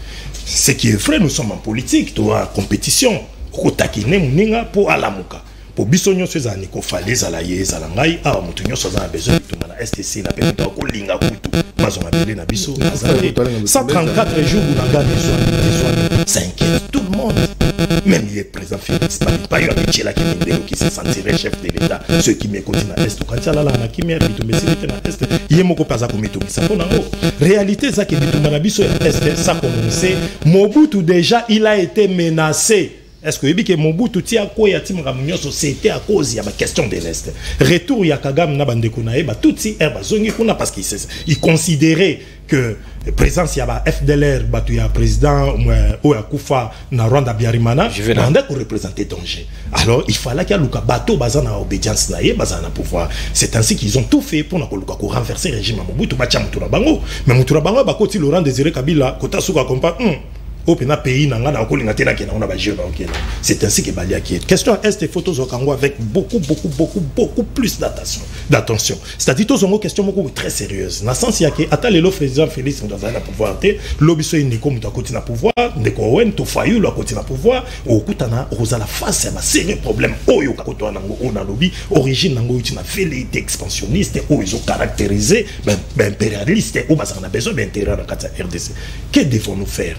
Ce qui est vrai, nous sommes en politique, tu as compétition. Kotakine muninga pour à la mouka. Pour bisonyo ces années qu'on fallait za la yeza la ngai a mutunyo so za besoin de na STC na pe to ko linga kutu mazo ngabele na biso 134 jours bunaga besoin ça inquiète tout le monde même il est présent Félix pas eu avec Chela qui se sentirait chef de l'état ceux qui me continuent à est quand ya la na kimia bitumbe c'est na est yemoko paza ko mitumbi ça pour nango réalité ça que bitumba na biso est ça commencé Mobutu déjà il a été menacé. Est-ce que Mobutu tia ko ya timra munyo société à cause ya ba question de l'Est. Retour ya Kagame na bande kuna e ba tutsi ba zongi kuna parce qu'il considérait que présence ya ba FDLR batu ya président ou ya Kufa na Rwanda Biarimana bande ko représenter danger. Alors il fallait qu'il y a luka bateau bazana obédience na ye bazana pouvoir. C'est ainsi qu'ils ont tout fait pour na ko luka ko renverser le régime Mobutu ba tia mutura bango. Mais mutura bango ba koti Laurent Désiré Kabila kota suka kompa au pays c'est ainsi que Balia qui est question est photos au Congo avec beaucoup plus d'attention c'est-à-dire tous ont question beaucoup très sérieuse dans sens il y a que attends le président Félix dans un pouvoir l'obiso ni comme tu continuer à pouvoir de Cohen to fayu le continuer à pouvoir au kutana rosa la face c'est un sérieux problème oyo kakoto nango on a lobby origine nango utina velléité expansionniste ou ils ont caractérisé impérialiste ou bazana besoin d'intérêt dans la RDC que devons-nous faire?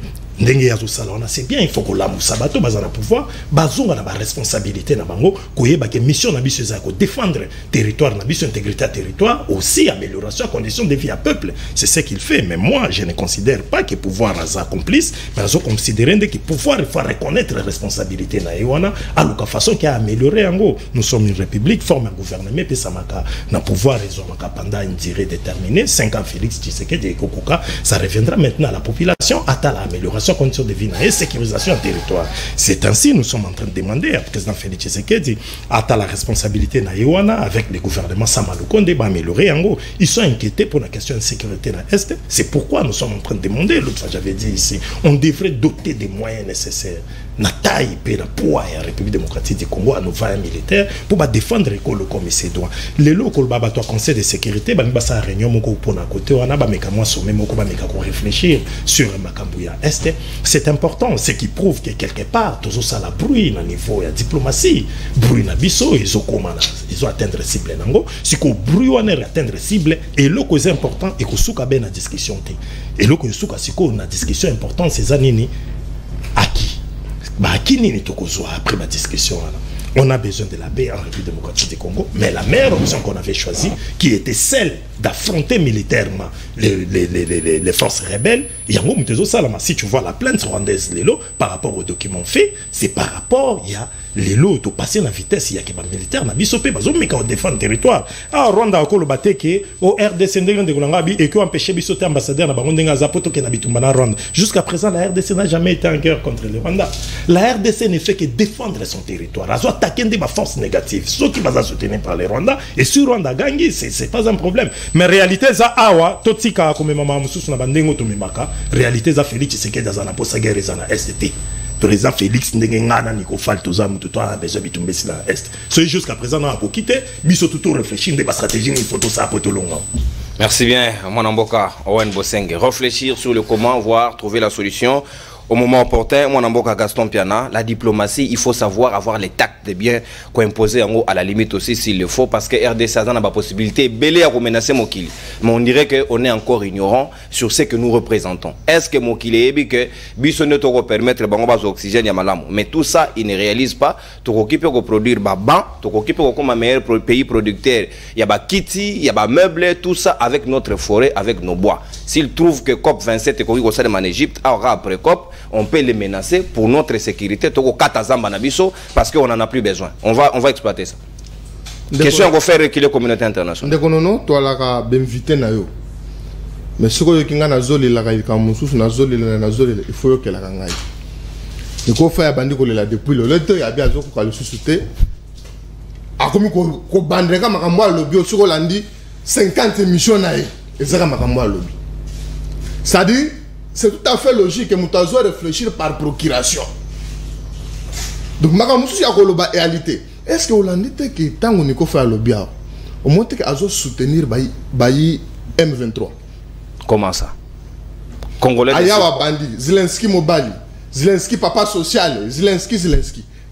C'est bien, il faut que la Moussabato bazana pouvoir, bazonga na ba responsabilité na bango, koyeba que mission na biso za ko défendre territoire na biso intégrité à territoire, aussi amélioration conditions de vie à peuple. C'est ce qu'il fait, mais moi je ne considère pas que pouvoir a complice, mais je considère que pouvoir il faut reconnaître les responsabilités na ewana à la façon qui a amélioré en gros. Nous sommes une république, forme un gouvernement puis ça maka na pouvoir raison pendant une durée déterminée, 5 ans Félix Tshisekedi et Kokuka, ça reviendra maintenant à la population à l'amélioration conditions de vie et sécurisation du territoire. C'est ainsi nous sommes en train de demander à président Félix Tshisekedi à la responsabilité na Iwana avec le gouvernement Samalukonde va améliorer en gros. Ils sont inquiétés pour la question de sécurité dans l'Est. C'est pourquoi nous sommes en train de demander, l'autre fois j'avais dit ici, on devrait doter des moyens nécessaires. Na taille et la poids et la République démocratique du Congo à nos vaillants militaires pour défendre l'école comme il se doit. Les locaux le conseil de sécurité, bah ça réunion moko pour na côté on a bah meka moi sommet moko bah meka réfléchir sur Makambuya Est. C'est important, ce qui prouve que quelque part tout ça la bruit na niveau de diplomatie, bruit na biso ils ont atteindre cible nango. Si ko bruit on est atteindre cible et le cause important et ko souka ben na discussion té. Et le cause souka siko na discussion importante ces années à qui? Bah, qui n'est après ma discussion là. On a besoin de la paix en République démocratique du Congo, mais la meilleure option qu'on avait choisie, qui était celle d'affronter militairement les forces rebelles, si tu vois la plainte rwandaise par rapport aux documents faits, c'est par rapport, il y a les lots au passé la vitesse, il y a que les militaires n'a bisopé, mais quand on défend le territoire. Ah, Rwanda a le batté que au RDC et qui ont empêché bisoter ambassadeur na bangondenga zapoto qui n'habite pas Rwanda. Jusqu'à présent, la RDC n'a jamais été en guerre contre le Rwanda. La RDC ne fait que défendre son territoire. Elle a attaqué des forces négatives, ceux qui vont soutenir par les Rwandais. Et sur Rwanda Gangi, c'est pas un problème. Mais réalité, ça awa, totsika comme maman mususu na bandengo to mimaka. Réalité, ça Félix Tshisekedi dans la poste guerre dans la STT. Président Félix Ndengana Niko Faltoza Mututo a besoin de tomber sur la Est. C'est jusqu'à présent on a quitté, biso tout réfléchir de la stratégie, il faut tout ça pour tout long. Merci bien, Mwanamboka, Owen Bosenge. Réfléchir sur le comment, voir, trouver la solution au moment opportun, moi, Namboka Gaston Piana, la diplomatie, il faut savoir avoir les tacts de bien imposer en haut, à la limite aussi s'il le faut, parce que RDC n'a pas possibilité belé à menacer Mokili. Mais on dirait qu'on est encore ignorant sur ce que nous représentons. Est-ce que Mokili est que Bissonne te permettre de oxygène Yamalam? Mais tout ça, il ne réalise pas. Tu occupes de produire Baban, tu occupes comme un meilleur pays producteur. Il y a Kiti, il y a meubles, tout ça avec notre forêt, avec nos bois. S'il trouve que COP27 est au sein de Égypte, après COP, on peut les menacer pour notre sécurité. Parce qu'on n'en a plus besoin. On va exploiter ça. Question qu'on fait reculer la communauté internationale. Non, toi là, invité na yo. Mais ce que tu as na zoli la il faut que la gangaï. Il faut faire bandi ko la depuis le temps il y a bien zoko ka le susciter. A comme ko bandreka makambo lobby au sur landi 50 émissions na et ça makambo lobby. Ça dit c'est tout à fait logique que Moutazo réfléchir par procuration. Donc, je suis à la réalité. Est-ce que vous avez dit que tant qu'on a fait le lobby, au moins que vous soutenir M23? Comment ça? Congolais. Ayawa Bandi, Zelensky Mobali, Zelensky Papa Social, Zelensky.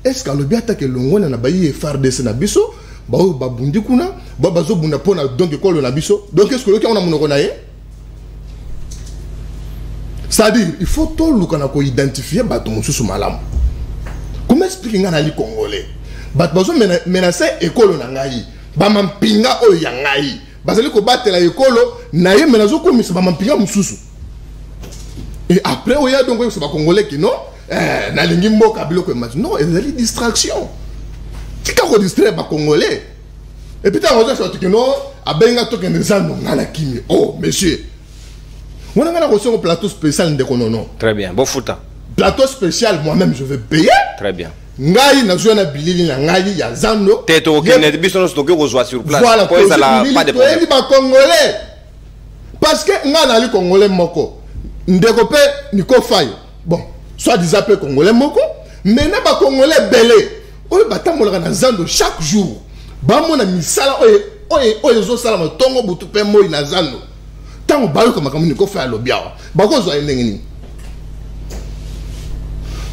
Est-ce que le lobby a que l'on a baillé FARDC na biso, babundi kuna, bazo bunda pona donc école na biso. Donc est-ce que le qui on a monogonaye? C'est-à-dire, il faut tout le monde identifier Baton sous malam. Comment expliquer à les Congolais? Baton menacer école nangayi, bamam pinga o yangayi. Basali ko battre la école, naye menazo ko mis bamam pinga mususu. Et après o ya donc c'est pas Congolais qui non, na lingi mboka biloko match. Non, il y a des distractions. Qui ka ko distraire ba Congolais? Et puis t'as on dit que non, abenga to ken zano ngala kimi. Oh monsieur. On a reçu un plateau spécial de Konono. Très bien. Bon fouta. Plateau spécial, moi-même, je vais payer. Très bien. Ngai na zona bilili na ngai ya zando. Teto ok ne biso stocké ko joie sur place. Voilà. Pas de problème. Il va congolais. Parce que nga na li congolais moko. Ndeko pe niko fay. Bon, soit disant pe congolais moko, mais na ba congolais belé. Oyo batambola na zando chaque jour. Ba mona misala oyo zo sala matongo butu pe moi na zando. Tant que comme on fait le bien,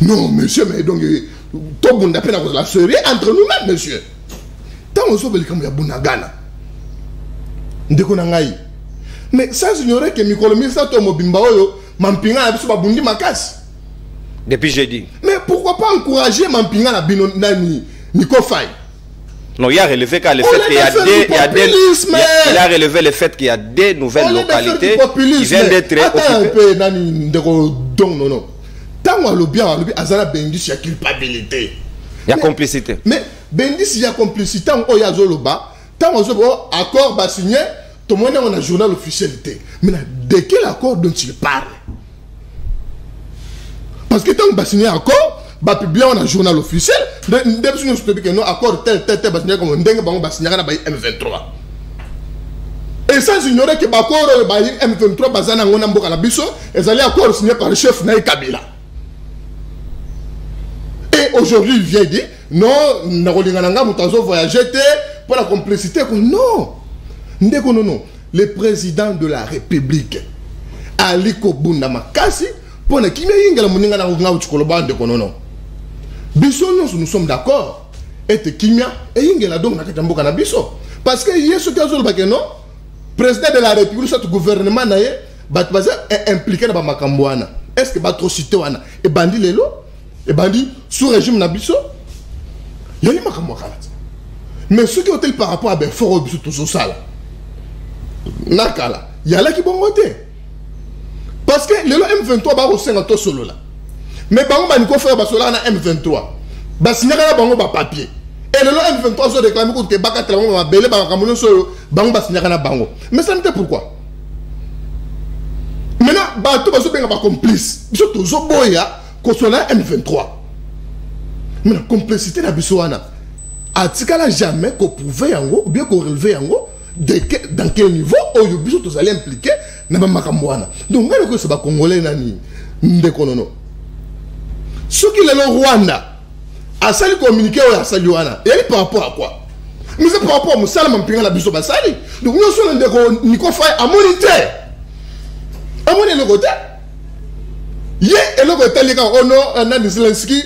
non, monsieur, mais donc, tout le monde a peine à la série entre nous-mêmes, monsieur. Tant qu'on s'oublie comme il y a Bunagana. Mais ça, j'ignorais que Mikolomi, ça, Tomo Bimbaoyo, Mampinga, a besoin de Bundi Makas. Depuis jeudi. Mais pourquoi pas encourager Mampinga à Binonani, Nikofai? Non, il a relevé qu'il y a relevé le fait qu'il y a des nouvelles localités qui viennent d'être occupées. Non. Tant qu'on a le bien, Azana Bendis, il y a culpabilité. Il y a complicité. Mais Bendis, il y a complicité, il y a Zoloba. Tant qu'on a un accord signé, tout le monde a un journal officialité. Mais de quel accord dont il parle? Parce que tant qu'on a signé un accord, bah publier un journal officiel depuis nous expliquer que non accord tel bah comme ndenga bango bah signer na ba M23 et sans ignorer que bah accord bah M23 bah zana ngona mboka na biso ezali accord signé par le chef Naï Kabila et aujourd'hui il vient dire non na kolinga nanga mutazo voyager pour la complicité non ndeko non le président de la République Aliko Bunda Makasi pour ne kimia yingala muninga na ngau chikoloba ndeko non. Nous sommes d'accord. Et Kimia et Ingela donc na mboka na biso parce que yeso kazo le non président de la République ce gouvernement naé bat est impliqué dans makambo wana. Est-ce que atrocité wana et bandi lelo et bandi sous régime na biso yali makambo kala. Mais ce qui est par rapport à ben fort biso tout ça là. Nakala, yala ki bongote. Parce que le M23 ba au 50 solo là. Mais bango ba niko faire basola na M23. Ba signaka bango ba papier. Et le M23 so réclame que baka tellement ba belé ba kamono so bango ba signaka na bango. Mais ça n'était pourquoi? Maintenant ba to ba so benga ba complice. Biso to zo boya ko so na M23. Mais la complicité na biso wana. Atikala jamais qu'on pouvait yango ou bien qu'on relevait yango dans quel niveau oyo biso to allait impliquer na ba makambo wana. Donc ngalo ko so ba congolais nani ndeko nono. Ce qui est le Rwanda, a sali communiqué ou a sali wana, et par rapport à quoi? Nous c'est par rapport à Moussala Mampinga la biso basali. Donc nous sommes des Niko Faye à moniter. À moniter le côté. Yé, et là, quand tu oh non, un Zelensky,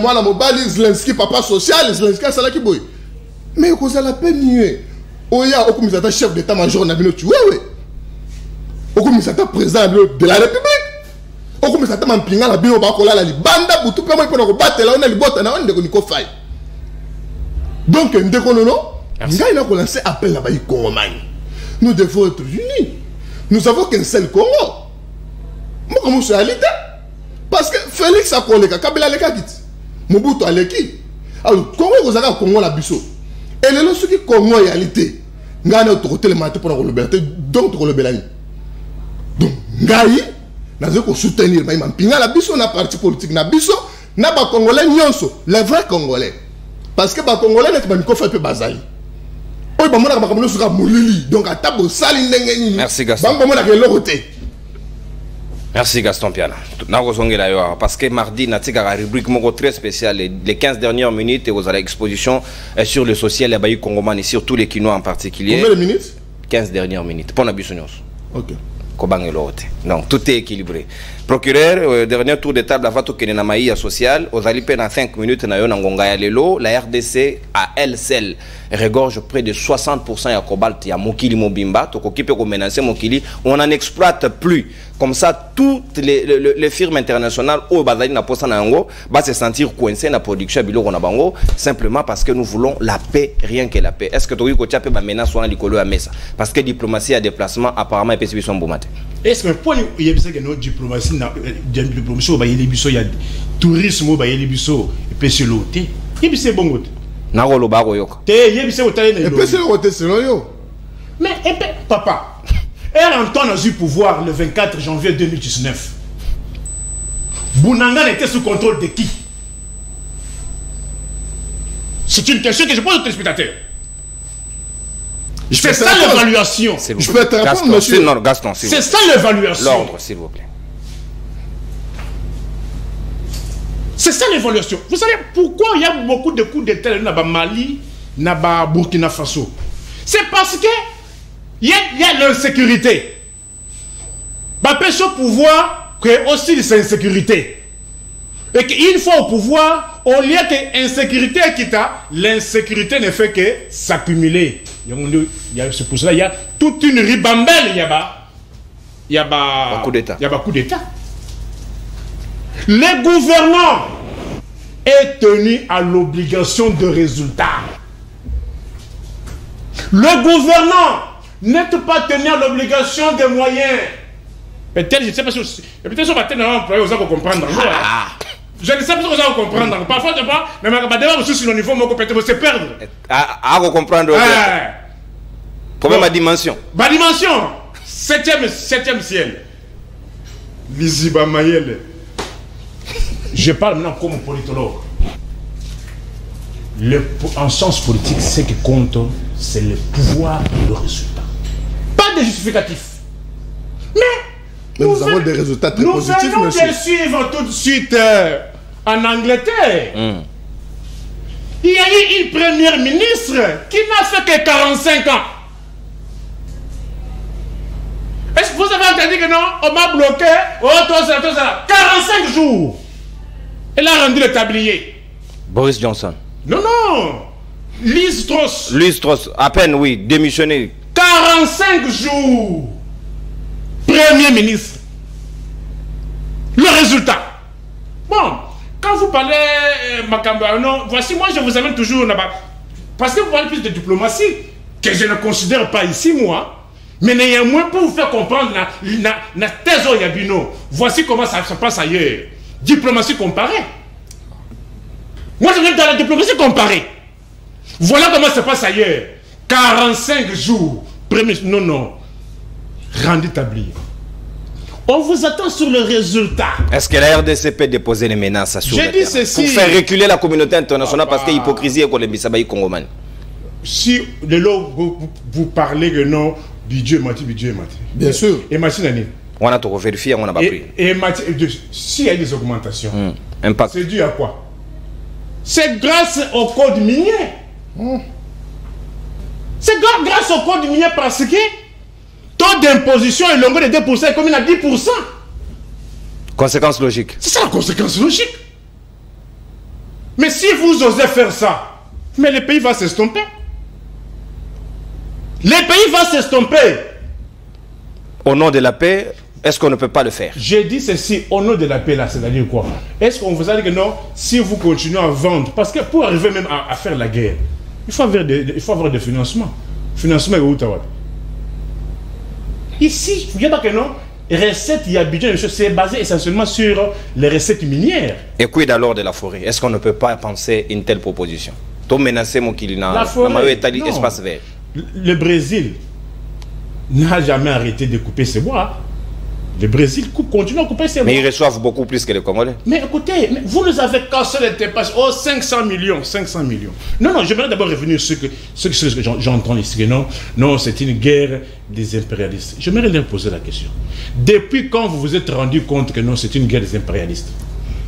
moi, la mobile, Zelensky, papa social, Zelensky, c'est là qui boy. Mais vous avez la peine nier. Oya, au commissaire chef d'état-major, n'a pas tué, oui. Au commissaire président de la République. Au commissaire Mampinga, la bio, bakola, la banda, boutou, pour moi, pour battre, là, on a les bottes, on a des failles. Donc, nous avons lancé appel à la Congo. Nous devons être unis. Nous avons qu'un seul Congo. Moi, comment je suis allé? Parce que Félix a collé, Kabila le Kagit, Mobutu a l'équipe. Alors, Congo, vous avez un Congo la biso. Et les gens qui Congo en réalité, nous avons autorité le matin pour la liberté, donc pour le Belani. Donc, nous avons soutenir, mais la biso, na parti politique, na biso, na ba Congolais, nyonso, les vrais Congolais. Parce que les Congolais ne sont pas fait bazali. Donc, à table, merci Gaston. Merci Gaston Piana. Parce que mardi, nous avons une rubrique très spéciale. Les 15 dernières minutes, vous avez l'exposition sur le social et Baïu Congoman et sur tous les Kinois en particulier. Combien de minutes? 15 dernières minutes. Pour la ok. Donc tout est équilibré. Procureur, dernier tour de table avant tout Kenenamaïa social, aux alipés dans 5 minutes, la RDC à elle seule regorge près de 60% de cobalt. Il y a Mokili Mobimba, on n'en exploite plus. Comme ça, toutes les firmes internationales au Bazali na posa na yango va se sentir coincées dans la production biloko na bango simplement parce que nous voulons la paix, rien que la paix. Est-ce que tu as dit que tu as menace sur l'icolo à Mesa? Parce que diplomatie à déplacement apparemment est possible son bon matin. Est-ce que pour il y a que notre diplomatie au Bayeli Bisso, il y a tourisme au Bayeli Bisso et puis c'est l'autre. Il y a bon goût. Na rolo baro yoko. Il y a au talent. Et puis c'est l'autre selon yo. Mais papa. Elle entend dans le pouvoir le 24 janvier 2019. Bounanga était sous contrôle de qui? C'est une question que je pose aux téléspectateurs. C'est ça l'évaluation. Je peux te répondre, monsieur. Gaston, c'est ça l'évaluation. L'ordre, s'il vous plaît. C'est ça l'évaluation. Vous savez pourquoi il y a beaucoup de coups d'État dans Mali, dans Burkina Faso? C'est parce que il y a l'insécurité. Bah, au pouvoir, que aussi c'est l'insécurité. Et qu'une fois au pouvoir, au lieu que l'insécurité quitte, l'insécurité ne fait que s'accumuler. C'est pour cela qu'il y a toute une ribambelle. Il y a coup d'État. Le gouvernement est tenu à l'obligation de résultat. Le gouvernement n'est pas tenu à l'obligation de moyens. Peut-être, je ne sais pas si peut-être on va tenir un employé, vous allez comprendre. Je ne sais pas si vous allez comprendre. Parfois, je ne sais pas, mais je suis sur le niveau, peut-être se perdre. À comprendre. Problème à dimension. Ma dimension, 7e ciel. Liziba Mayele. Je parle maintenant comme politologue. En sciences politiques, ce qui compte, c'est le pouvoir et le résultat. Pas de justificatif. Mais nous avons des résultats très positifs. Nous allons suivre tout de suite en Angleterre. Il y a eu une première ministre qui n'a fait que 45 ans. Est-ce que vous avez entendu que non? On m'a bloqué. Oh, tout ça. 45 jours. Elle a rendu le tablier. Boris Johnson. Non. Liz Truss. À peine, oui, démissionné. 45 jours. Premier ministre. Le résultat. Bon, quand vous parlez Makamba, non, voici, moi je vous amène toujours là-bas. Parce que vous parlez plus de diplomatie, que je ne considère pas ici, moi. Mais néanmoins, pour vous faire comprendre la thèse au Yabino, voici comment ça se passe ailleurs. Diplomatie comparée. Moi je viens dans la diplomatie comparée. Voilà comment ça se passe ailleurs. 45 jours. Premier, non. Rendu tablier. On vous attend sur le résultat. Est-ce que la RDC peut déposer les menaces sur le terrain pour faire reculer la communauté internationale parce que l'hypocrisie est qu'on les Bisabaï Congoman? Si de l'eau vous parlez que non, budget Mati. Bien sûr. Et Mati Nani. On a tout vérifié, on n'a pas pris. Et s'il y a des augmentations, c'est dû à quoi? C'est grâce au code minier. C'est grâce au code minier parce que taux d'imposition est longueur de 2% et commune à 10%. Conséquence logique. C'est ça la conséquence logique. Mais si vous osez faire ça, mais le pays va s'estomper. Le pays va s'estomper. Au nom de la paix, est-ce qu'on ne peut pas le faire? J'ai dit ceci, au nom de la paix là, c'est-à-dire quoi? Est-ce qu'on vous a dit que non, si vous continuez à vendre, parce que pour arriver même à faire la guerre, il faut avoir des financements. Financement est où t'as? Ici, vous voyez que non, recettes, il y a budget, c'est basé essentiellement sur les recettes minières. Et quid alors de la forêt? Est-ce qu'on ne peut pas penser une telle proposition? Toi menacer mon qu'il n'a La forêt, non. Espace vert. Le Brésil n'a jamais arrêté de couper ses bois. Le Brésil continue à couper ses bois. Mais ils reçoivent beaucoup plus que les Congolais. Mais écoutez, vous nous avez cassé les dépenses. Oh, 500 millions, 500 millions. Non, j'aimerais d'abord revenir sur ce que j'entends ici. Non, c'est une guerre des impérialistes. J'aimerais leur poser la question. Depuis quand vous vous êtes rendu compte que non, c'est une guerre des impérialistes?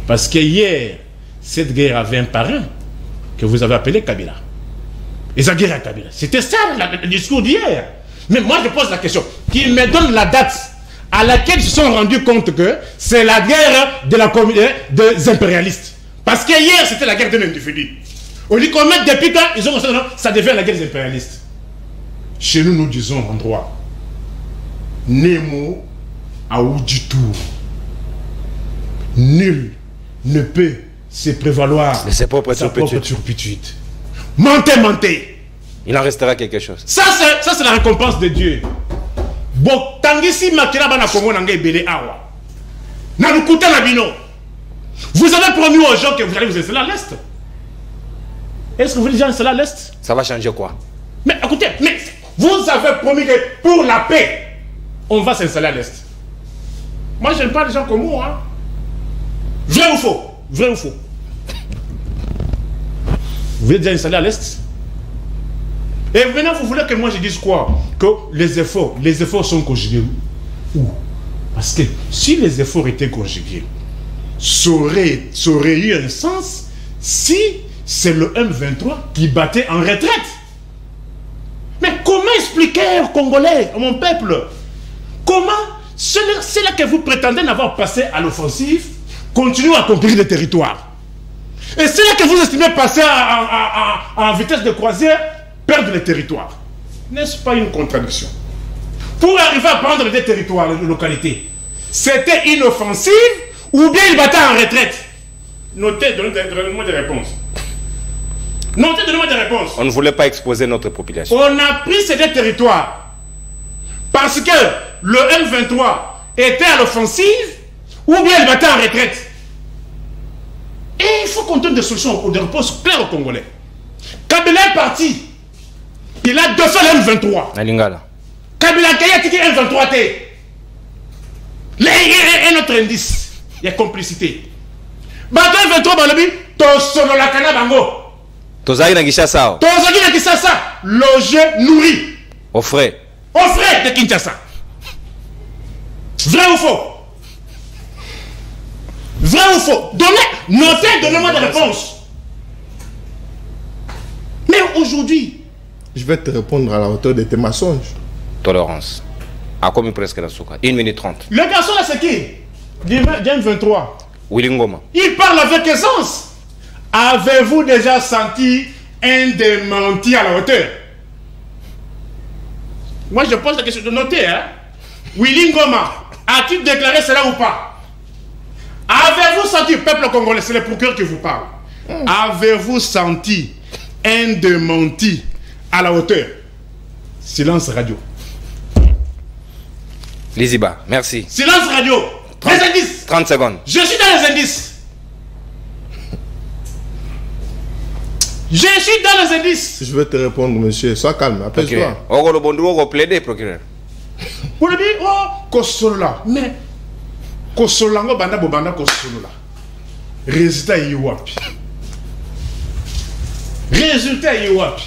Parce que hier, cette guerre avait un parrain que vous avez appelé Kabila. Et sa guerre à Kabila. C'était ça le discours d'hier. Mais moi, je pose la question. Qui me donne la date à laquelle ils se sont rendus compte que c'est la guerre de la des impérialistes. Parce que hier, c'était la guerre d'un individu. On dit qu'on met depuis quand ils ont commencé, ça devient la guerre des impérialistes. Chez nous, nous disons en droit, Nemo a Ouditou. Nul ne peut se prévaloir de ses propres turpitudes. Mentez, mentez. Il en restera quelque chose. Ça, c'est la récompense de Dieu. Bon, tangisi makira bana Congo nangé belé awa. Nanukuta nabino. Vous avez promis aux gens que vous allez vous installer à l'Est. Est-ce que vous voulez déjà installer à l'Est? Ça va changer quoi? Mais écoutez, mais vous avez promis que pour la paix, on va s'installer à l'Est. Moi, je n'aime pas les gens comme moi. Hein. Vrai ou faux? Vrai ou faux? Vous êtes déjà installé à l'Est? Et maintenant, vous voulez que moi je dise quoi? Que les efforts sont conjugués où? Parce que si les efforts étaient conjugués, ça aurait eu un sens si c'est le M23 qui battait en retraite. Mais comment expliquer aux Congolais, à mon peuple, comment ceux-là que vous prétendez n'avoir passé à l'offensive continuent à conquérir des territoires? Et ceux-là que vous estimez passer en vitesse de croisière perdent les territoires. N'est-ce pas une contradiction? Pour arriver à prendre des territoires, les localités, c'était une offensive ou bien ils battaient en retraite? Notez, donnez-moi des réponses. Notez, donnez-moi des réponses. On ne voulait pas exposer notre population. On a pris ces deux territoires parce que le M23 était à l'offensive ou bien il battait en retraite. Et il faut qu'on donne des solutions, des réponses claires aux Congolais. Kabila est parti. Il a deux seuls M23. Alingala. Kabila Kaya tiki M23 T. Là, il y a un autre indice. Il y a complicité. Bato M23 Balobi, Tosono la Kana Bango. Tozaki na Kinshasa. Tozaki na Kinshasa. Logé, nourri. Au frais. Au frais de Kinshasa. Vrai ou faux? Vrai ou faux? Notez, donnez-moi des réponses. Mais aujourd'hui, je vais te répondre à la hauteur de tes mensonges. Tolérance. À combien presque la souka? 1 minute 30. Le garçon là, c'est qui? Diem 23. Willy Ngoma. Il parle avec aisance. Avez-vous déjà senti un démenti à la hauteur? Moi, je pose la question de noter. Hein? Willy Ngoma, a-t-il déclaré cela ou pas? Avez-vous senti, peuple congolais, c'est le procureur qui vous parle. Avez-vous senti un démenti à la hauteur? Silence radio. Liziba, merci. Silence radio. 30, les indices. 30 secondes. Je suis dans les indices. Je suis dans les indices. Je vais te répondre, monsieur. Sois calme, apaise-toi. On va bon on plaider, procureur. Pour le dire, oh, Kosolola. Mais, Kosolango banda bobanda Kosolola. Résultat yiwapi. Résultat yiwapi.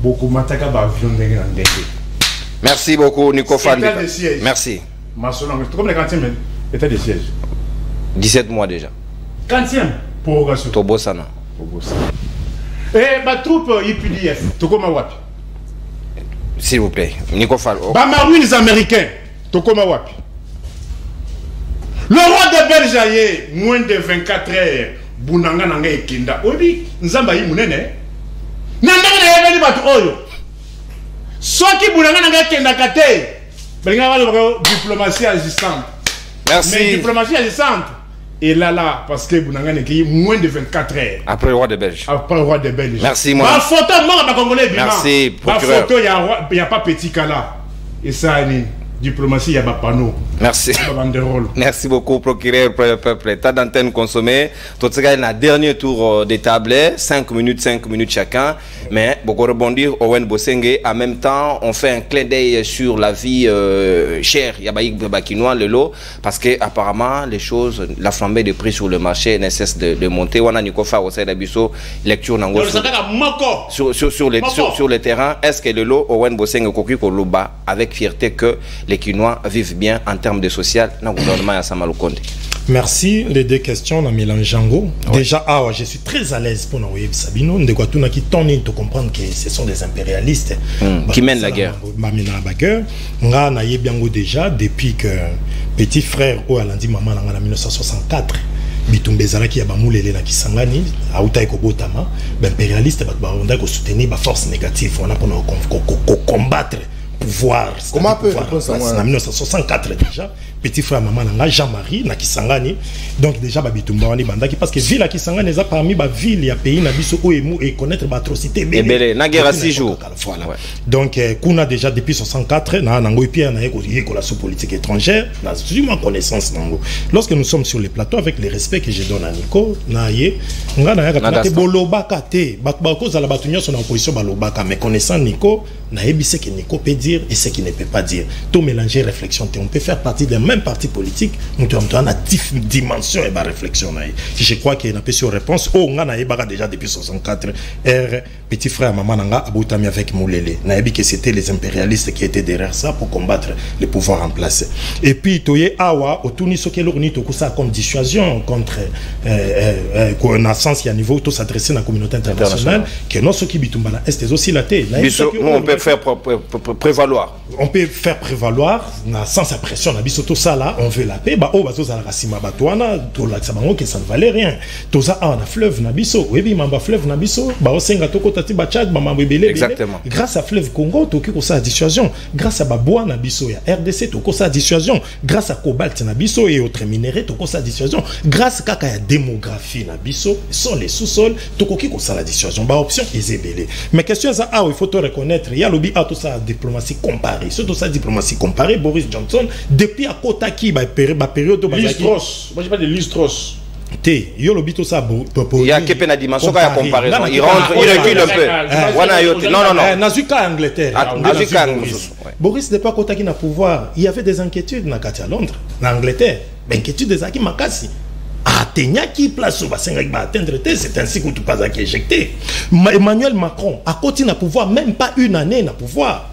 Beaucoup mataka ba avion ndenge na ndenge. Merci beaucoup, Nico Fall. Merci. Comme le 40e état de siège. 17 mois déjà. 40e prorogation. Tobosana. Et ma troupe IPDF, Tokoma Wapi. S'il vous plaît, Nico Fall. Bah, marines américains, Tokoma Wapi. Le roi de Belge a moins de 24 heures. Bunanga nanga ekinda. Obi, nzamba yi munene. Nanga na yebeli batu oyo. Soki bunanga nanga ekenda kate. Belinga wale diplomatie agissante. Merci. Mais diplomatie agissante. Et là, parce que bunanga neki moins de 24 heures. Après le roi de Belge. Après le roi de Belge. Merci moi. Ma photo moi ma congolais bien. Merci procureur. Ma photo il y a pas petit Kala. Et ça ni diplomatie il y a pas panneau. Merci. Merci beaucoup, procureur pour le peuple. T'as d'antenne consommée. Tout ça, il y a un dernier tour des tablets. 5 minutes chacun. Mais, beaucoup rebondir, Owen Bosenge. En même temps, on fait un clin d'œil sur la vie chère. Il y a Bakinois, le lot. Parce que, apparemment, les choses, la flambée de prix sur le marché ne cesse de monter. On a Nikofa au Bisso, lecture sur le terrain. Est-ce que le lot, Owen Bosenge, Koki Koluba, avec fierté que les Kinois vivent bien en termes de social dans le gouvernement à Samaloukonde? Merci. Les deux questions, on a mélangé. Déjà, je suis très à l'aise pour nous Sabino. De quoi tout n'a qui tourne de comprendre que ce sont des impérialistes qui mènent la guerre. On a déjà depuis que petit frère au Alandi maman en 1964. Bitumbezala qui a bamoulé na Kisangani, Aouta Kobotama, impérialiste, on a soutenir la force négative, on a pour combattre pouvoir. Comment peut répondre ça en 1964 déjà, petit frère maman nanga Jean-Marie na Kisangani. Donc déjà babitumba wani bandaki parce que ville à Kisangani est parmi ba ville ya pays na biso oemu et connaître l'atrocité belé na guerre à 6 jours. Voilà. Ouais. Donc kuna déjà depuis 64 na nango Pierre na yeko la sous politique étrangère, na sûrement connaissance nango. Lorsque nous sommes sur les plateaux avec le respect que je donne à Nico, na ye nga na yaka bolobaka te, bako za la batunya son opposition balobaka mais connaissant Nico, na yebise que Nico peut dire et ce qu'il ne peut pas dire. Tout mélanger réflexion, on peut faire partie d'un même parti politique, nous avons une dimension et ma réflexion. Je crois qu'il y a une question réponse. Oh, on a déjà depuis 64 petit frère maman nanga aboutami avec Moulele. Naebi que c'était les impérialistes qui étaient derrière ça pour combattre le pouvoir en place. Et puis toye awa otuni soke lorni to ça comme dissuasion contre na sens ya niveau tout s'adresser à la communauté internationale que non ce qui bitumba na est aussi la té. On peut faire prévaloir. On peut faire prévaloir na sans pression na biso tout ça là on veut la paix ba o bazo za la rasima batwana to la sabango que ça ne valait rien. Tout ça a na fleuve na biso webi mamba fleuve na biso ba o senga to kota ti ba Tchad mamba belé. Exactement. Grâce à fleuve Congo to ko sa dissuasion, grâce à baboa na biso ya RDC to ko sa dissuasion, grâce à cobalt na biso et autres minéraux to ko sa dissuasion, grâce kaka ya démographie na biso sont les sous-sols to ko sa la dissuasion ba option ezebelé. Mais question ça il faut te reconnaître il y a lobby à tout ça diplomatie comparée, surtout ça diplomatie comparée Boris Johnson depuis à Kotaki ba période Listros, moi je parle de Listros. Yo lobby tout ça il y a que peine dimension quand il y a comparaison il rentre il recule un peu non Nazuka Angleterre Boris depuis à Kotaki na pouvoir il y avait des inquiétudes na Katia Londres na Angleterre inquiétudes des Aki Makasi qui place au bassin avec atteindre c'est ainsi que tout pas éjecté. Emmanuel Macron a continué à pouvoir même pas une année na pouvoir.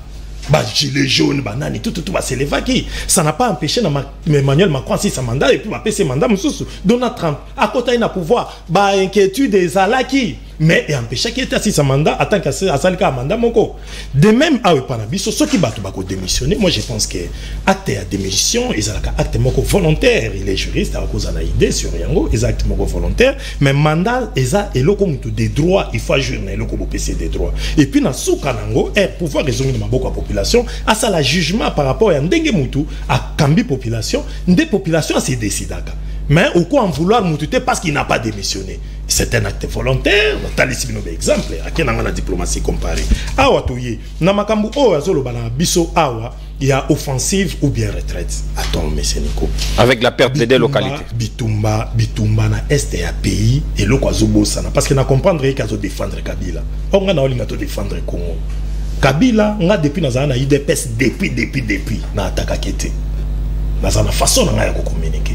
Bah gilet jaune banane tout va s'élever qui ça n'a pas empêché Emmanuel Macron si sa mandat et puis va passer mandat monsieur Donald Trump à côté il n'a pouvoir bah inquiétude des alaki mais et empêcher qui était assis sa mandat attend qu'à salika mandat moko de même à panabiso ceux qui battent bako démissionner moi je pense que acte à démission ils ont acte moko volontaire il est juriste à cause de la idée sur yango ils acte moko volontaire mais mandat eza eloko mutu des droits il faut agir na eloko PC des droits et puis na souka nango pouvoir raisonner na maboko population à ça la jugement par rapport à ndenge mutu à kambi population des populations c'est décidaka mais au quoi en vouloir mututer parce qu'il n'a pas démissionné c'est un acte volontaire natali bino exemple à qui na diplomatie comparée awa toye na makambu o azolo bana biso awa il y a offensive ou bien retraite attends monsieur Nico avec la perte des localités bitumba na est et à pays et le kwazobo sana parce que na comprendre qu'il faut défendre Kabila on nga na olinga to défendre Congo Kabila nga depuis na zana UDPS depuis na ataka kete na zana façon na ya ko communiquer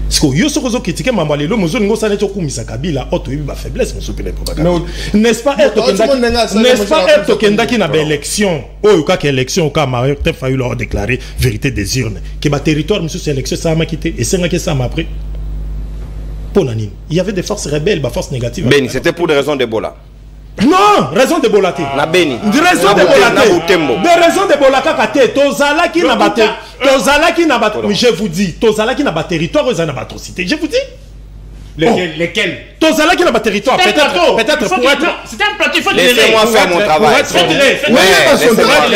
parce que yo soko zo critiquer mamba lelo mozo ngo sa neto kumisa Kabila auto yebi ba faiblesse mozo pene pour Kabila n'est-ce pas être kendaki na ba élection oyo ka élection ka Martin Fayulu leur déclarer vérité des urnes que ba territoire monsieur c'est élection ça m'a quitté et c'est nga que ça m'a après pour nani il y avait des forces rebelles ba forces négatives ben c'était pour des raisons d'Ebola. Non, raison de Bolaté. Na Beni. Raison de Bolaté. De raison de Bolaka Kate. Tozala qui n'a pas. Tozala qui n'a pas. Mais je vous dis, Tozala qui n'a pas territoire, ils n'ont pas atrocité. Je vous dis. Lesquels Tozala qui n'a pas territoire. Peut-être pour être. C'est un plateau. Laissez-moi faire mon travail.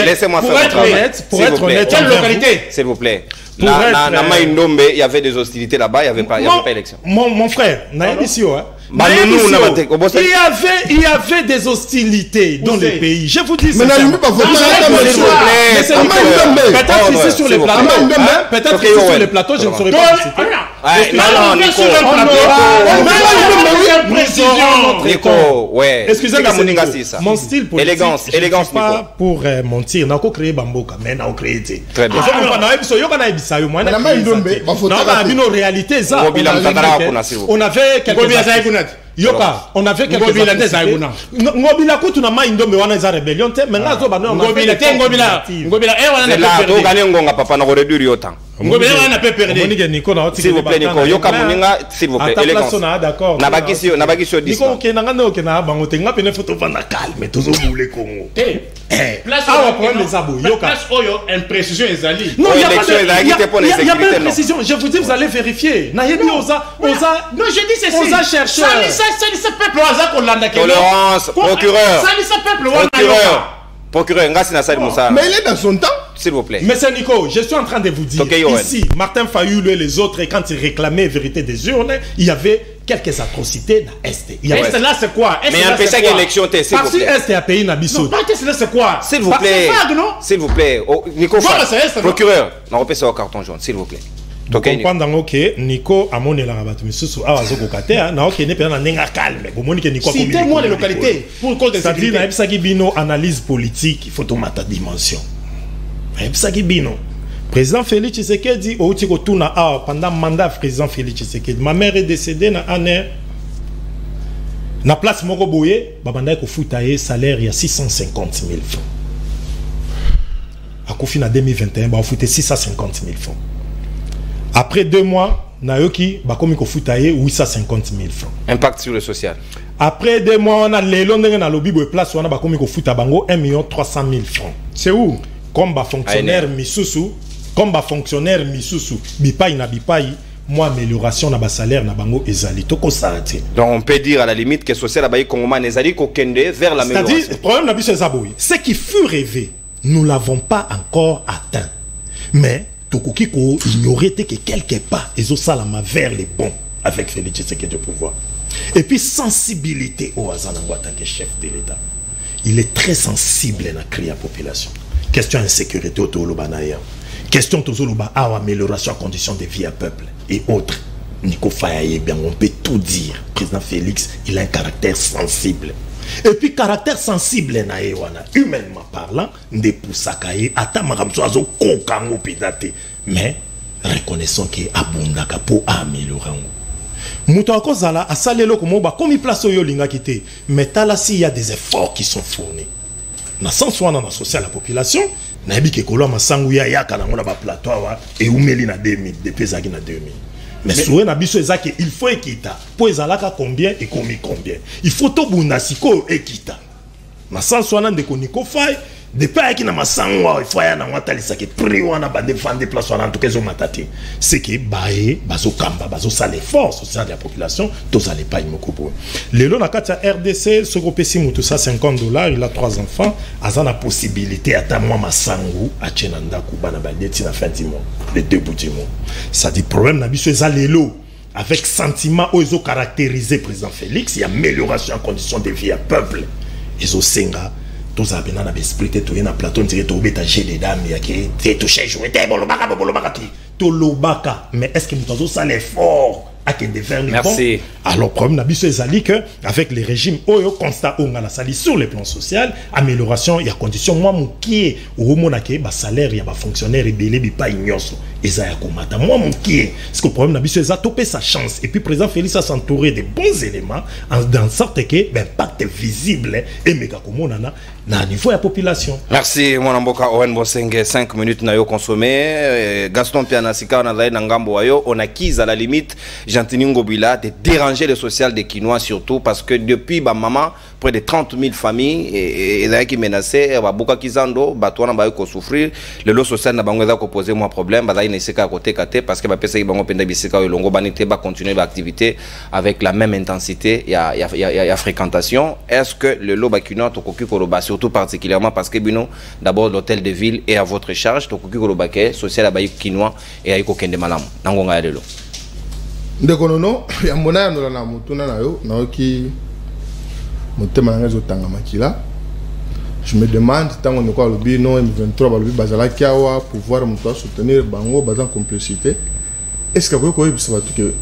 Laissez-moi faire mon travail. Pour être honnête. Quelle localité? S'il vous plaît. Na Maïndombe, il y avait des hostilités là-bas, il n'y avait pas élection. Mon frère, il y avait des hostilités dans le pays. Je vous dis ça. Peut-être ici sur les plateaux. Peut-être ici sur les plateaux, je ne saurais pas. Nico, ouais. Excusez-moi, mon style politique. Élégance, pas pour mentir. N'a pas créé Bamboka, mais n'a pas créé. Très bien. On avait quelques Yoka, on avait quelques Ngobila kutu na maindo me wana za rébellion te mais ngazo ba non Ngobila c'est là to gagner ngonga papa na ko réduire yotan Ngobila wana peut perdre s'il vous plaît Nico Yoka Moninga s'il vous plaît élégance d'accord na bakisi Nico okena ngana okena bango te ngape ne photo vana calme tozo boule Congo place oyo imprécision ezali non il y a pas de précision je vous dis vous allez vérifier na yebi oza non je dis ceci oza chercheur tolérance procureur ngasi na sali Moussa mais il est dans son temps s'il vous plaît. Monsieur Nico, je suis en train de vous dire ici, Martin Fayulu et les autres, quand ils réclamaient vérité des urnes, il y avait quelques atrocités dans l'Est. Est là c'est quoi? Mais un peu ça l'élection s'il vous plaît. Est à pays n'abissou. C'est quoi? S'il vous plaît. S'il vous plaît. Nico, procureur, on repère ça au carton jaune, s'il vous plaît. Comprendre que Nico a monné la rabat misusu a wazo kate na ok ne pena nenga calme bo moni que Nico comme citez-moi les localités pour cause de sécurité. Ça dit bino analyse politique, il faut tomata dimension. Ça dit bino président Félix Tshisekedi o tiko tuna a pendant mandat président Félix Tshisekedi ma mère est décédée na année na place moko boye babanda ko futaye salaire ya 650 000 francs a kofi na 2021 ba fouté 650 000 francs. Après 2 mois, Nayoki, bakomi ko futaye 850 000 francs. Impact sur le social. Après 2 mois, on a les Londres na lobby boy place, on a bakomi ko futa bango 1 300 000 francs. C'est où? Comme ba fonctionnaire misusu, bipai na bipai, moi amélioration na ba salaire na bango ezali toko saati. Donc on peut dire à la limite que social abayi Congoma ezali ko kende vers l'amélioration. C'est-à-dire le problème na biso ezaboyi, ce qui fut rêvé, nous l'avons pas encore atteint. Mais Tokoki ko ignorer que quelque part ils ont salama vers les bons avec Félix Tshisekedi au pouvoir. Et puis sensibilité au Azanango en tant que chef de l'État. Il est très sensible à la crise de la population. Question insécurité au Tolobanaya. Question Tozoloba à amélioration des conditions de vie à peuple et autres. Nico Fayaye, bien on peut tout dire. Président Félix, il a un caractère sensible. Et puis caractère sensible na ewana humainement parlant de poussakaye ata makamso azo kokango pedate mais reconnaissons que abundaka pour améliorer muto akozala asalelo ko moba comme place oyo linga kité mais tala si il y a des efforts qui sont fournis na sens wana na social la population na bi ke kolo masangu ya yaka na ngona ba plateau wa et umeli na 2000 depuis zaki na 2000. Mais souhait n'abisso ezaki il faut équita pour ezalaka combien et combien il faut to bunasiko équita na sens wana de koniko fay de pas qui na masangwa il faut ya na watalisa ke prix wana ba défendre place wana en tout cas zo matati c'est que baé bazo kamba bazo sale force au sein de la population tous allez pas imokobo lelo na kati ya RDC ce groupe si mutu ça $50 il a 3 enfants azana possibilité ata moi masangu a chenanda ku bana baleti na fin du mois les 2 bouts du mois ça dit problème na biso ezalelo avec sentiment ozo caractériser président Félix il y a amélioration en conditions de vie à peuple ezo senga tous abena na expliquer tout na plateau dire to beta j'ai des dames ya ke te to change te bolobaka to lobaka mais est-ce que nous avons ça l'effort à que de faire merci bon? Alors problème na biso ezali que avec les régimes oyo constat on a sali sur le plan social amélioration il y a condition moi mukie au mona ke ba salaire ya ba fonctionnaire ebele bi pa ignoso eza ya komata moi mon qui parce que le problème na biso eza topé sa chance et puis président Félix a s'entourer de bons éléments en sorte que l'impact visible et méga komonana na niveau ya population. Merci mon amboka Owen Bosenge 5 minutes na yo consommé Gaston Piana sika na zai na ngambo wayo on acquise à la limite Gentini Ngobila de déranger le social des Kinois surtout parce que depuis ba maman près de 30 000 familles et qui menacé ba boka kizando batwana ba ko souffrir le lot social na bango za ko poser moi problème ba na sika à côté kate parce que ba pesa bango penda bisika yo longo banité ba continuer ba activité avec la même intensité il y a fréquentation. Est-ce que le lot ba Kinois to koki ko ba surtout particulièrement parce que bino d'abord l'hôtel de ville est à votre charge to koki ko ba ke social ba Kinois et ay ko kende malam nango nga lelo ndeko nono ya mona ya ndola na mutuna na yo na oki motema na zo tanga makila. Je me demande tant on est quoi le bi non M23 ba le bi bazala kiawa pouvoir muto soutenir bango bazan complicité est-ce que ko yebisa batu ke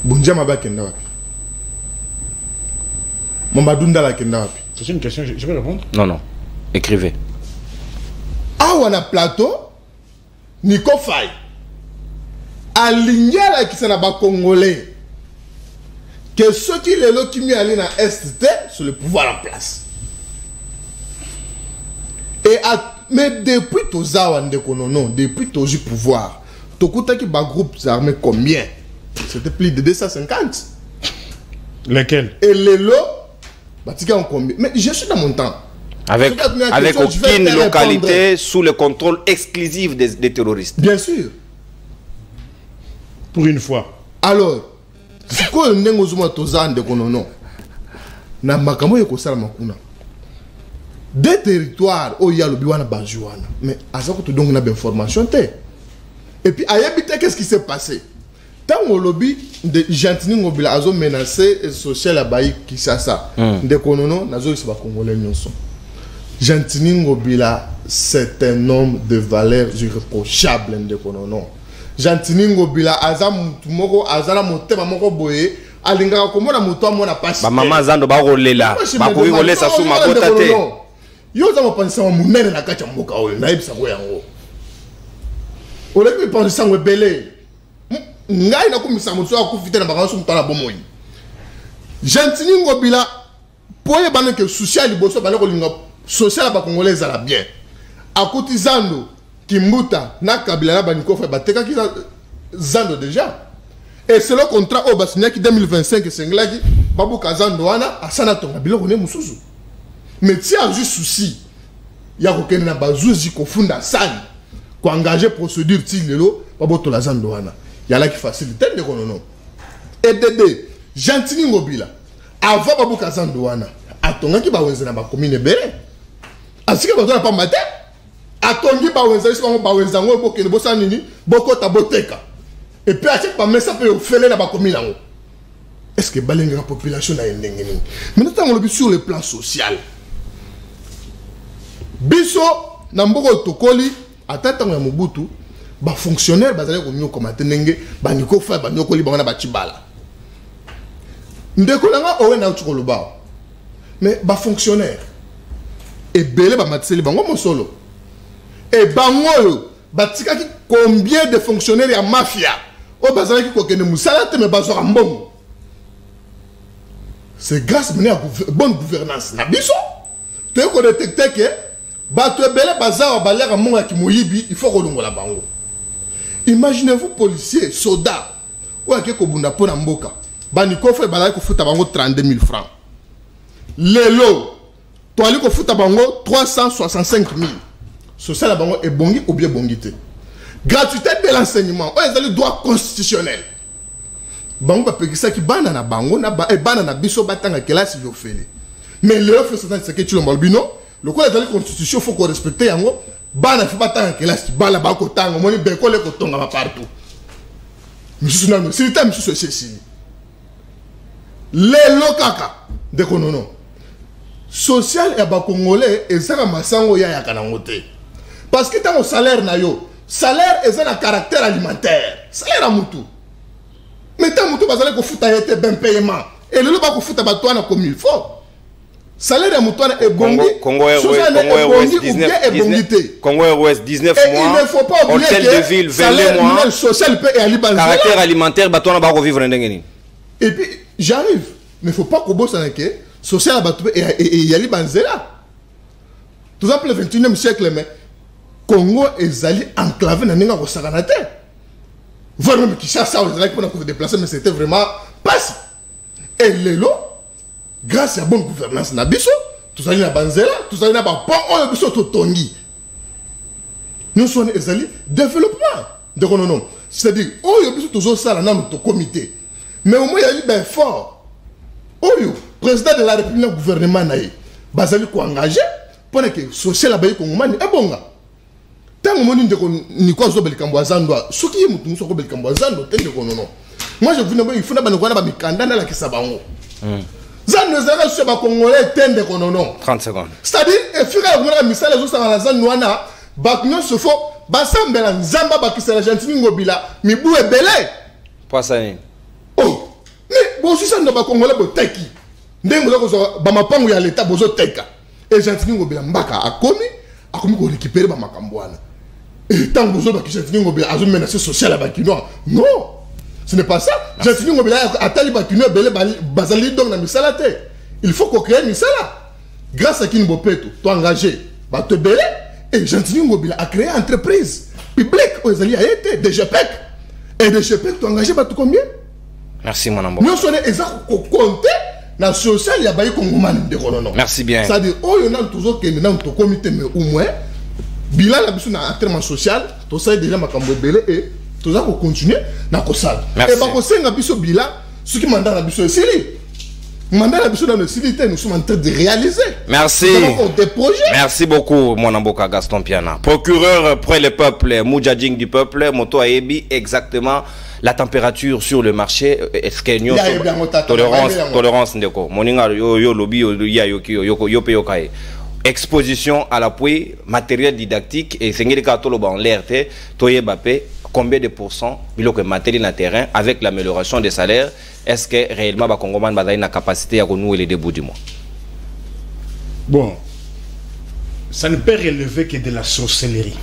bunjama ba kenda wapi Mamadou la kenda wapi? C'est une question, je peux répondre? Non, écrivez. Ah, on a plateau, Nico Faye, aligné la qui s'en a pas congolais, que ceux qui les lots qui mis allé dans ST sur le pouvoir en place. Et mais depuis tous non, depuis tous le pouvoir, Tokuta qui bat groupe armés combien? C'était plus de 250. Lesquels? Et les lots, mais je suis dans mon temps. Avec aucune localité sous le contrôle exclusif des terroristes. Bien sûr. Pour une fois. Alors, c'est quoi le négociation tozan de konono? Na makamo yeko sala makuna. Des territoires où il y a le biwana bajuana. Mais à ça que tu donnes une information te. Et puis à Yabite, qu'est-ce qui s'est passé? Tant que le lobby de Gentini Ngobila a menacé social à Baï Kisasa, de Konono, Nazo Isba Congolais Nyonson. Gentini Ngobila, c'est un homme de valeur irréprochable de Konono. Gentini Ngobila, Azam Moko, Azala Motema Moko Boye, Alinga Komona Moto, Mona Passe. Maman Zando Barolé là, Bakoui Rolé, ça sous ma botate. Yo, ça m'a pensé à mon nez na Kacha Moka, Naïb Sagoyango. On a pu penser à Belé. Ngai na kumisa mutso akufite na bakanso mutala bomoi Gentini Ngobila poye bana ke social liboso bana ko linga social ba congolais ala bien akutizando Kimbuta na Kabila na baniko fa bateka ki zando déjà et c'est le contrat au basinya ki 2025 senglaki babu kazando wana asana tonga biloko ne mususu mais ti a juste souci ya ko kene na bazuzi ko funda sani ko engager procédure ti lelo babo to la zando wana yala qui facilite de konono et de Gentini Ngobila avant babu kazando wana atonga ki ba wenzana ba commune bere asika ba na pa mate atongi ba wenzana siko ba wenzana ngo bokene bosa nini bokota boteka et puis achek ba mesa pe ofele na ba commune ngo est-ce que balenga population na ndenge nini maintenant on le sur le plan social biso na mboko tokoli atata ya Mobutu ba fonctionnaire bazali ko nyoko matenenge ba niko fa ba nyoko li bana ba chibala ndeko nanga owe na utiko lobao mais ba fonctionnaire et belé ba matseli bango mosolo et bango ba tikaki combien de fonctionnaires ya mafia o bazali ki ko kene musala te me bazwa mbongo c'est grâce à bonne gouvernance na biso te ko détecter que ba to belé bazar ba lera monga ki moyibi il faut ko longola bango. Imaginez-vous policiers, soldats, ou à quelque bunda pour Namboka, baniko fait balai ko futa bango 32 000 francs. Lelo, toi ali ko futa bango 365 000. Social la bango est bongi ou bien bongité. Gratuité de l'enseignement, ils ont le droit constitutionnel. Bango ba pekisa ki bana na bango na ba e bana na biso batanga kelasi yo fele. Mais le fait c'est que tu le malbino, le quoi la constitution faut qu'on respecte yango. Bana fi batanga kelasi bala ba ko tanga moni be ko le ko tonga ba partout monsieur na c'est tam monsieur ceci le lokaka de konono social et ba congolais et ça masango ya kana ngote parce que tant au salaire na yo salaire est un caractère alimentaire salaire à mutu mais tant mutu bazale ko futa yete ben paiement et le ba ko futa ba toi na comme il faut salaire ya mutuana ebongi Congo Airways 19 mois, hôtel de ville 22 mois, social peut aller caractère alimentaire batona ba vivre ndengeni. Et puis j'arrive, mais faut pas que ça que social batube et yali banzela. Tout ça pour le 21e siècle mais Congo ezali enclavé na ninga ko sakanate. Voilà même qui cherche ça aux élèves pour se déplacer mais c'était vraiment pas. Et lelo grâce à la bonne gouvernance na biso, tout ça na banzela, tout ça na ba pont oyo biso to tongi. Nous sommes ezali développement de non. C'est-à-dire oyo biso toujours ça là dans notre comité. Mais au moins il y a eu ben fort. Oyo président de la République gouvernement naï bazali ko engagé pour que social la bayi kongomani ebonga. Tant moni ndeko ni kwa zo belikambo azandwa, soki ye mutu soko belikambo azandwa tende ko non. Moi je voulais il faut na bana ko na ba mikanda na la kisabango. Zan nous avons sur les Congolais tende konono. 30 secondes. C'est-à-dire, il faut que nous misale les autres dans la zone noana, baknyo se faut, basambela nzamba bakisa la gentini ngobila, mibu e belé. Pas ça ni. Oh, mais bon si ça ne ba Congolais boteki. Ndengo za ko ba mapangu ya l'état bozo teka. Et gentini ngobila mbaka akomi ko récupérer ba makambwana. Et tant bozo bakisa gentini ngobila azo menacer social à bakino. Non. Ce n'est pas ça. J'ai fini mon billet à Taliban qui ne belé bazali donc na misala te. Il faut qu'on crée misala. Grâce à qui nous peut tout engagé, ba te belé et Gentini Ngobila a créé une entreprise publique aux alliés a été DGPEC et DGPEC tu engagé ba tout combien? Merci mon amour. Nous sommes exact ko compter na social ya bayi kongomani de konono. Merci bien. Ça dit oh y en a toujours que dans ton comité mais au moins bilan la biso na traitement social, tout ça déjà makambo belé et tout ça pour continuer na kosala. Et ba kosenga biso bilan ce qui mandat na biso sili. Mandat na biso dans le civité nous sommes en train de réaliser. Merci. Nous avons des projets. Merci beaucoup mon amboka Gaston Piana. Procureur près le peuple, Moudjadjing du peuple, Moto Aebi exactement la température sur le marché. Est-ce que nous tolérance ndeko. Moninga yo lobby ya yo peyokai. Exposition à l'appui, matériel didactique et c'est en l'air, combien de pourcents de matériel na terrain avec l'amélioration des salaires, est-ce que réellement le Congo a la capacité à renouer les débuts du mois? Bon, ça ne peut relever que de la sorcellerie.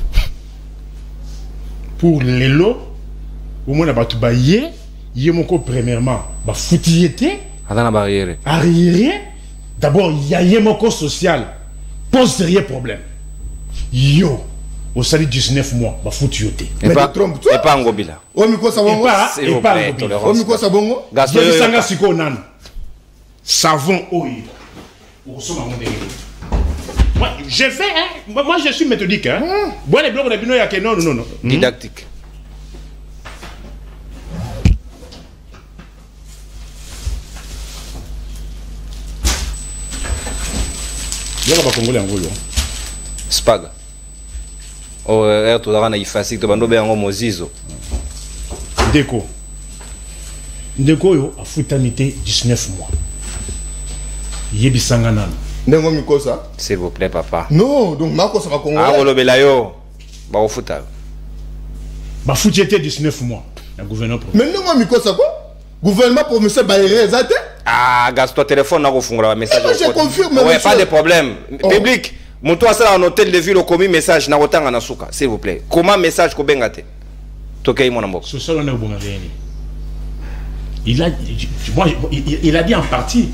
Pour les lots, au moins, il y a premièrement, foutillité, arriéré, d'abord, il y a un social. Pose sérieux problème. Yo, au salut 19 mois, bah foutu yoté. Et pas Ngobila. Oh miko sabongo. Et pas Ngobila. Oh miko sabongo. Gaston sanga siko nan. Savon oyi. Au son à mon délire. Moi, j'ai fait hein. Moi je suis méthodique hein. Bon les blocs de bino ya que non. Didactique. Y'a pas Congolais en Golo. Spaga. Oh, tu as un ifasi, tu vas nous faire un mozizo. Déco. Déco yo a foutanité 19 mois. Yebisanganan. Nengo mikosa. S'il vous plaît, papa. Non, donc Marco ça va Congolais. Ah, on le belayo. Bah, au fouta. Bah, foutanité 19 mois. Le gouverneur. Mais nengo mikosa quoi? Gouvernement provincial Bayeré, exact? Ah, Gaston, téléphone, on va un message. Je confirme. Ouais, pas de problème. Public, mon toit, ça, en hôtel de ville, au commis message, n'a autant en asuka, s'il vous plaît. Comment message qu'on bengate? Tokei mon amour. Ce soir, on est au bon il a dit en partie,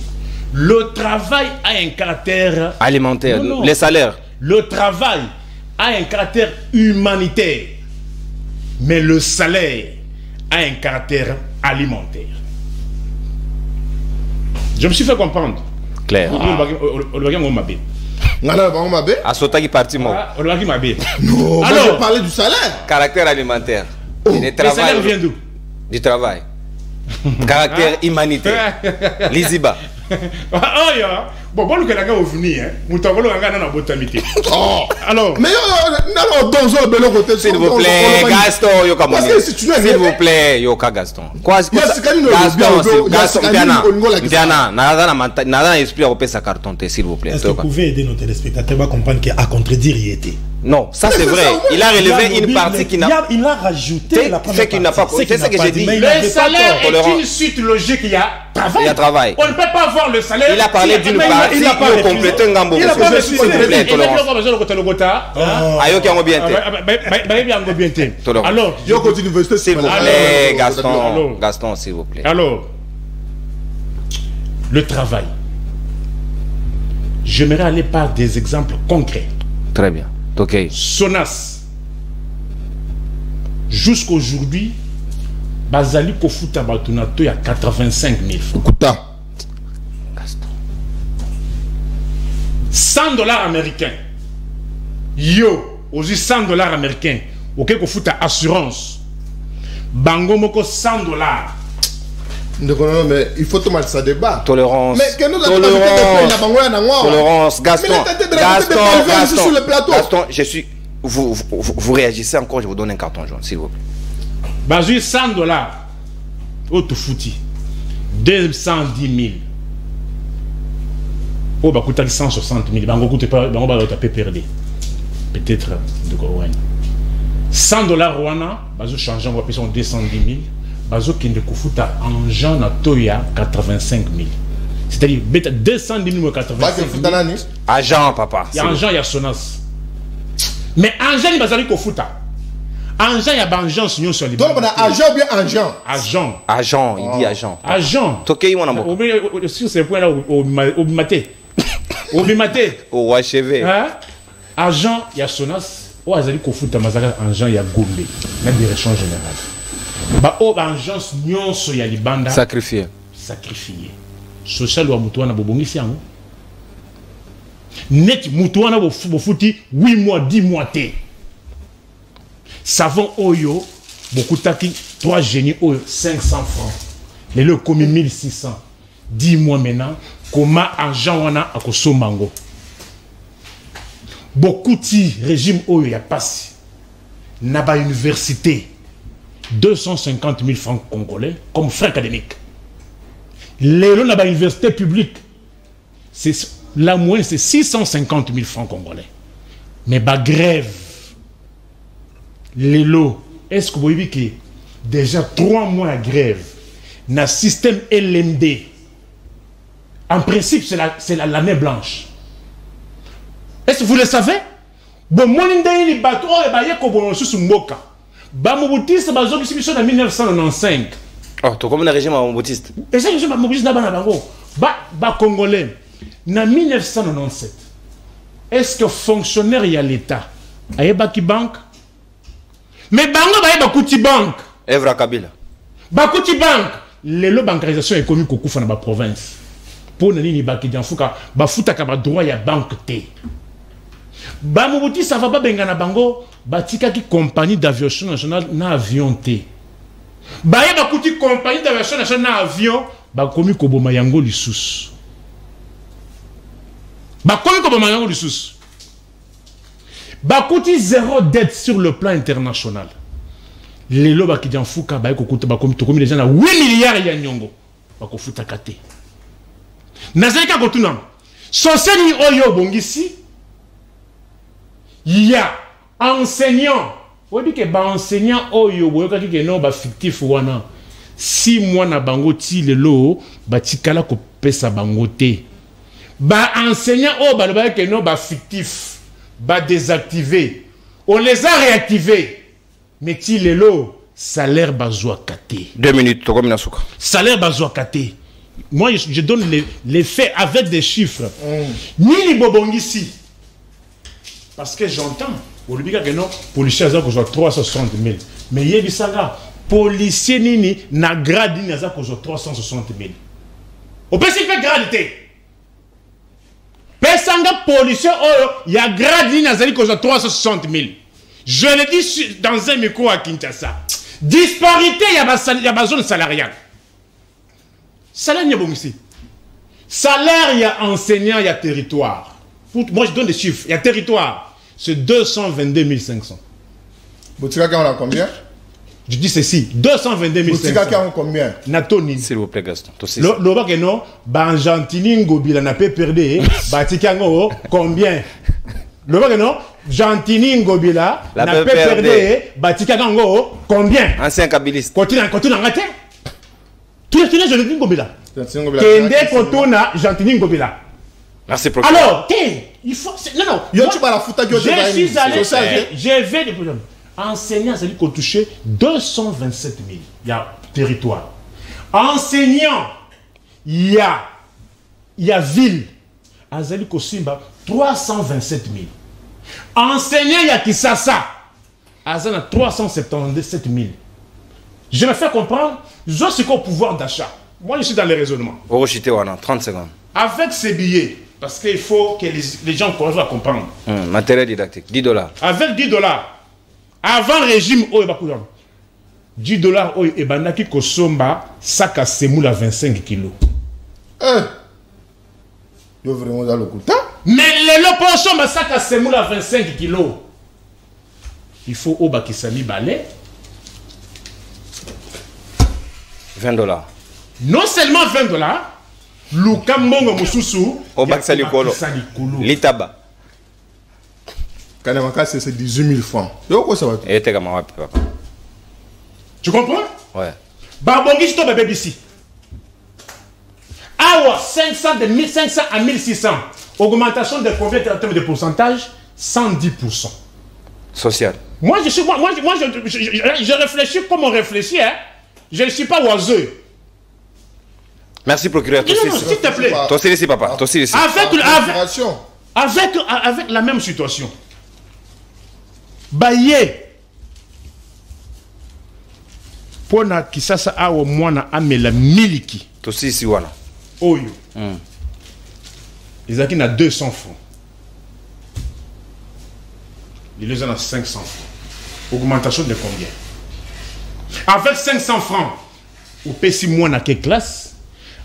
le travail a un caractère alimentaire, les salaires. Le travail a un caractère humanitaire, mais le salaire a un caractère alimentaire. Je me suis fait comprendre. Clair. Asota qui parti moi. Non, alors je parlais du salaire. Caractère alimentaire. Le salaire vient d'où? Du travail. Caractère humanitaire. Liziba. Oh ya. Bon, bon, que la gars est venu, hein. Nous t'avons le gars dans la botanité. Oh. Alors. Mais non, dans côté. S'il vous plaît, Gaston, Yoka. S'il vous plaît, Yoka Gaston. Quoi? Gaston, Diana, n'a esprit à repérer sa carton, s'il vous plaît. Est-ce que vous pouvez aider nos téléspectateurs à comprendre qu'à contredire, il était? Non, ça c'est vrai. Il a relevé une partie qui n'a... Il a rajouté la première qu'il n'a pas... C'est ce que j'ai dit. Le salaire est une suite logique. Il y a travail. Il y a travail. On ne peut pas voir le salaire. Il a parlé d'une partie, il a complété un gambo. Il a pas complété. Alors, s'il vous plaît, Gaston, s'il vous plaît. Alors, le travail. J'aimerais aller par des exemples concrets. Très bien. Ok. Sonas. Jusqu'aujourd'hui, Bazali Kofuta Batunato, il y a 85 000 francs. Écoutez. 100 $ américains. Yo, aussi 100 $ américains. Ok, Kofuta assurance. Bango Moko 100 $. Mais il faut tomber ça débat. Tolérance. Mais que nous Tolérance. Gaston, je suis... Vous réagissez encore, je vous donne un carton jaune, s'il vous plaît. Bazui 100 $. Auto fouti. 210 000. Oh, bah, coûte 160 000. Bango coûte pas, bango va taper perdu. Peut-être de quoi. 100 $ Rwanda, bazo changeant, on va payer 210 000. Bazo kende kufuta argent na toya 85 000. C'est-à-dire 210 000 ou 85 000. Agent, papa. Il y a argent, il y a Sonas. Mais argent, il bazali kufuta. Argent, il y a argent sur les. Donc on a agent ou bien agent. Agent. Agent, il dit agent. Agent. Tokei mon amour. Sur ces points-là, au bimaté. Au bimaté. Au HV. Agent, il y a Sonas. Ou azali kufuta mazaka argent, il y a Gombe. Même direction générale. Bah, oh, agence nyonso ya libanda sacrifié. Social wa mutuana bobongisi yango. Net mutuana bofuti 8 mois, 10 mois té. Savon oyo bokutaki 3 génies oyo 500 francs. Les le commis 1600. 10 mois maintenant, comment argent wana akosomango. Bokuti régime oyo ya passe. Naba université 250 000 francs congolais comme frais académiques. Les lots à l'université publique, la moyenne c'est 650 000 francs congolais. Mais bah grève, les lots, est-ce que vous voyez que déjà 3 mois de grève, dans le système LMD, en principe c'est l'année blanche. Est-ce que vous le savez? Bon, moi, je suis bateau, je suis mboka. Bamoboutiste, bazo qui sont en 1995. Oh, tu comme un régime bamoboutiste. Et ça, je suis bamoboutiste dans la bango. Ba congolais. En 1997, est-ce que fonctionnaire y a l'État? Aye baki banque? Mais bango ba yeba kuti banque. Evra Kabila. Ba kuti banque. Lelo bancarisation économique au kufa na ba province. Pour nani baki dianfuka ba futa ka ba droit ya banque té. Bamouti ça va pas bengana bango batika ki compagnie d'aviation nationale na avion té. Baye bakuti compagnie d'aviation nationale na avion bakomi koboma yango lisusu. Bakomi koboma yango lisusu. Bakuti zéro dette sur le plan international. Lelo bakidjan fuka baye kokuta bakomi tokomi déjà na 8 milliards ya nyongo. Bakofuta kate. Nazalika kotuna. Soseni oyo bongisi il y a enseignant. Vous dites que enseignant oyo boyoka ki no ba fictif wana 6 mois na bango ti lelo ba tikala ko pesa bango te. Ba enseignant o ba loba ke no ba fictif ba désactivé. On les a réactivés. Mais ti lelo salaire bazwa kate. 2 minutes to comme nasuka. Salaire bazwa kate. Moi je donne les faits avec des chiffres. Ni bobongisi. Parce que j'entends, au début, que non, policiers ont 360 000. Mais il y a des policiers nini na grade ni 360 000. Au peut faire gradité. Pesanga policier il y a grade ni 360 000. Je le dis dans un micro à Kinshasa. Disparité, il y a zone salariale. Salaire, il y a bon ici. Salaire, il y a enseignant, il y a territoire. Moi, je donne des chiffres. Il y a territoire. C'est 222 500. Boutika on a combien? Je dis ceci, 222 500. Boutika on combien? Natoni. S'il vous plaît, Gaston. Le bac non, Argentine Ngobila n'a pas perdu. Batika combien? Le bac non, Gentini Ngobila, La na PPRD. Batika Gango, combien? Ancien kabiliste. Continue en raté. Tu es Gentini Ngobila. Gentini Ngobila. Kende Kotuna, Gentini Ngobila. Merci, procureur. Alors, il faut. Non. Yo, tu vas la foutre à Dieu. Je suis allé. J'ai vu des problèmes. Enseignants, c'est-à-dire qu'on touchait 227 000. Il y a territoire. Enseignants, il y a ville. Azali Kosimba, 327 000. Enseignants, il y a Kisasa. Azana, 377 000. Je me fais comprendre. Je suis au pouvoir d'achat. Moi, je suis dans les raisonnements. Orochité, 30 secondes. Avec ces billets, parce qu'il faut que les gens commencent à comprendre. Matériel didactique, $10. Avec $10, avant régime, $10, et bandaki kosomba, sac à semoula 25 kilos. Yo vraiment dans le coup. Mais les lopochons, sac à semoula 25 kilos. Il faut au bakisami balai. $20. Non seulement $20, Luka Mongo Mususu, Au Baksali Kolo. L'Itaba. Kanamaka, c'est 18 000 francs. Yo, quoi ça va? Et t'es comme un papa. Tu comprends? Ouais. Barbongi, c'est ton bébé ici. Awa, 500 de 1500 à 1600. Augmentation de combien en termes de pourcentage? 110%. Social. Moi, je réfléchis comme on réfléchit. Hein? Je ne suis pas oiseux. Merci, procureur. Non, s'il te plaît. Toi aussi, ici, papa. Toi aussi, ici. Avec la même situation. Baye. Pona kisasa awo mwana amela miliki. Toi aussi, ici, voilà. Oyo. Les acquis n'a 200 francs. Les gens ont 500 francs. Augmentation de combien? Avec 500 francs, au PC moins à quelle classe?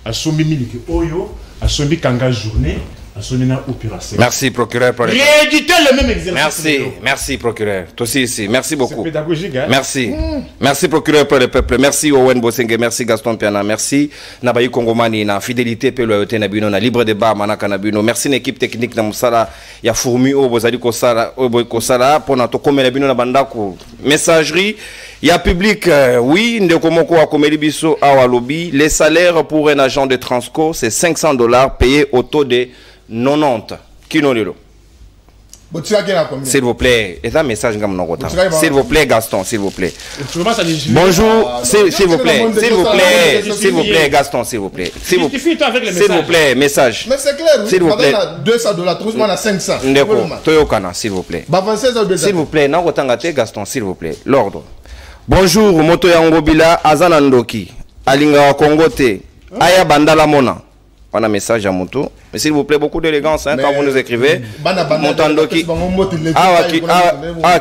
À Sombi Miliki Oyo, à Sombi Kanga Journée, à Sombi Opération. Merci, procureur. Rééditer le même exercice. Merci, procureur. Toi aussi, ici. Merci beaucoup. C'est pédagogique, hein? Merci. Merci, procureur pour le peuple. Merci, Owen Bosenge. Merci, Gaston Piana. Merci, Nabayi Kongomani. Na fidélité, pe loyauté, Nabino. Na libre débat, Manaka Nabino. Merci, l'équipe technique, Namusala. Ya Fourmi, Obozali Kosala, Kosala. Pour notre comme Nabino, Nabandako. Messagerie. Il y a public, oui, Ndekomoko a Komeli Biso à Lobby. Les salaires pour un agent de Transco, c'est $500 payés au taux de 90. Kinolilo. S'il vous plaît, et un message s'il vous plaît, Gaston, s'il vous plaît. Bonjour, s'il vous plaît, Gaston, s'il vous plaît. S'il vous plaît, message. Mais c'est clair, s'il vous plaît. $200, tout le monde a 500. Toyokana, s'il vous plaît. S'il vous plaît, Gaston, s'il vous plaît. L'ordre. Bonjour, Moto Yangobila, Azanandoki, Alinga Kongote, Aya Bandala Mona. On a un message à Moto. Mais s'il vous plaît, beaucoup d'élégance hein, quand vous nous écrivez. Montandoki.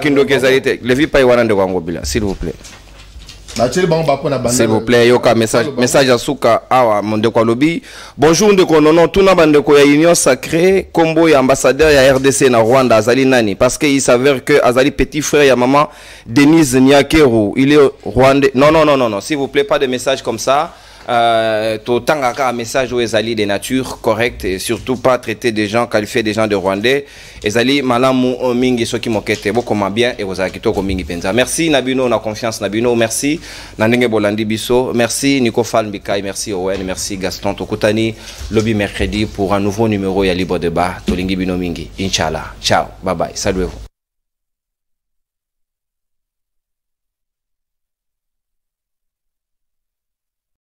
Kindoki Zayete. Le vie pas Wanande Wangobila, s'il vous plaît. S'il vous plaît, Yoka, message à Souka, Awa, Mondekwa Lobby. Bonjour, Ndeko Nono, Tuna Bandeko ya Union Sacrée, Combo et ambassadeur ya RDC na Rwanda, Azali Nani. Parce qu'il s'avère que Azali petit frère, ya maman, Denise Nyakeru, il est rwandais. Non, s'il vous plaît, pas de message comme ça. Totangaka un message où Ezali de nature correcte et surtout pas traiter des gens qualifiés des gens de Rwandais. Ezali malamu mingi soki mokete beaucoup bien et vous avez kitoko mingi penza. Merci Nabino, on a confiance Nabino, merci Nandenge Bolandi Biso, merci Nico Falmbikai, merci Owen, merci Gaston Tokutani. Lobby mercredi pour un nouveau numéro ya Libre Débat. Tolingi Bino mingi. Inch'Allah. Ciao, bye bye. Salut vous.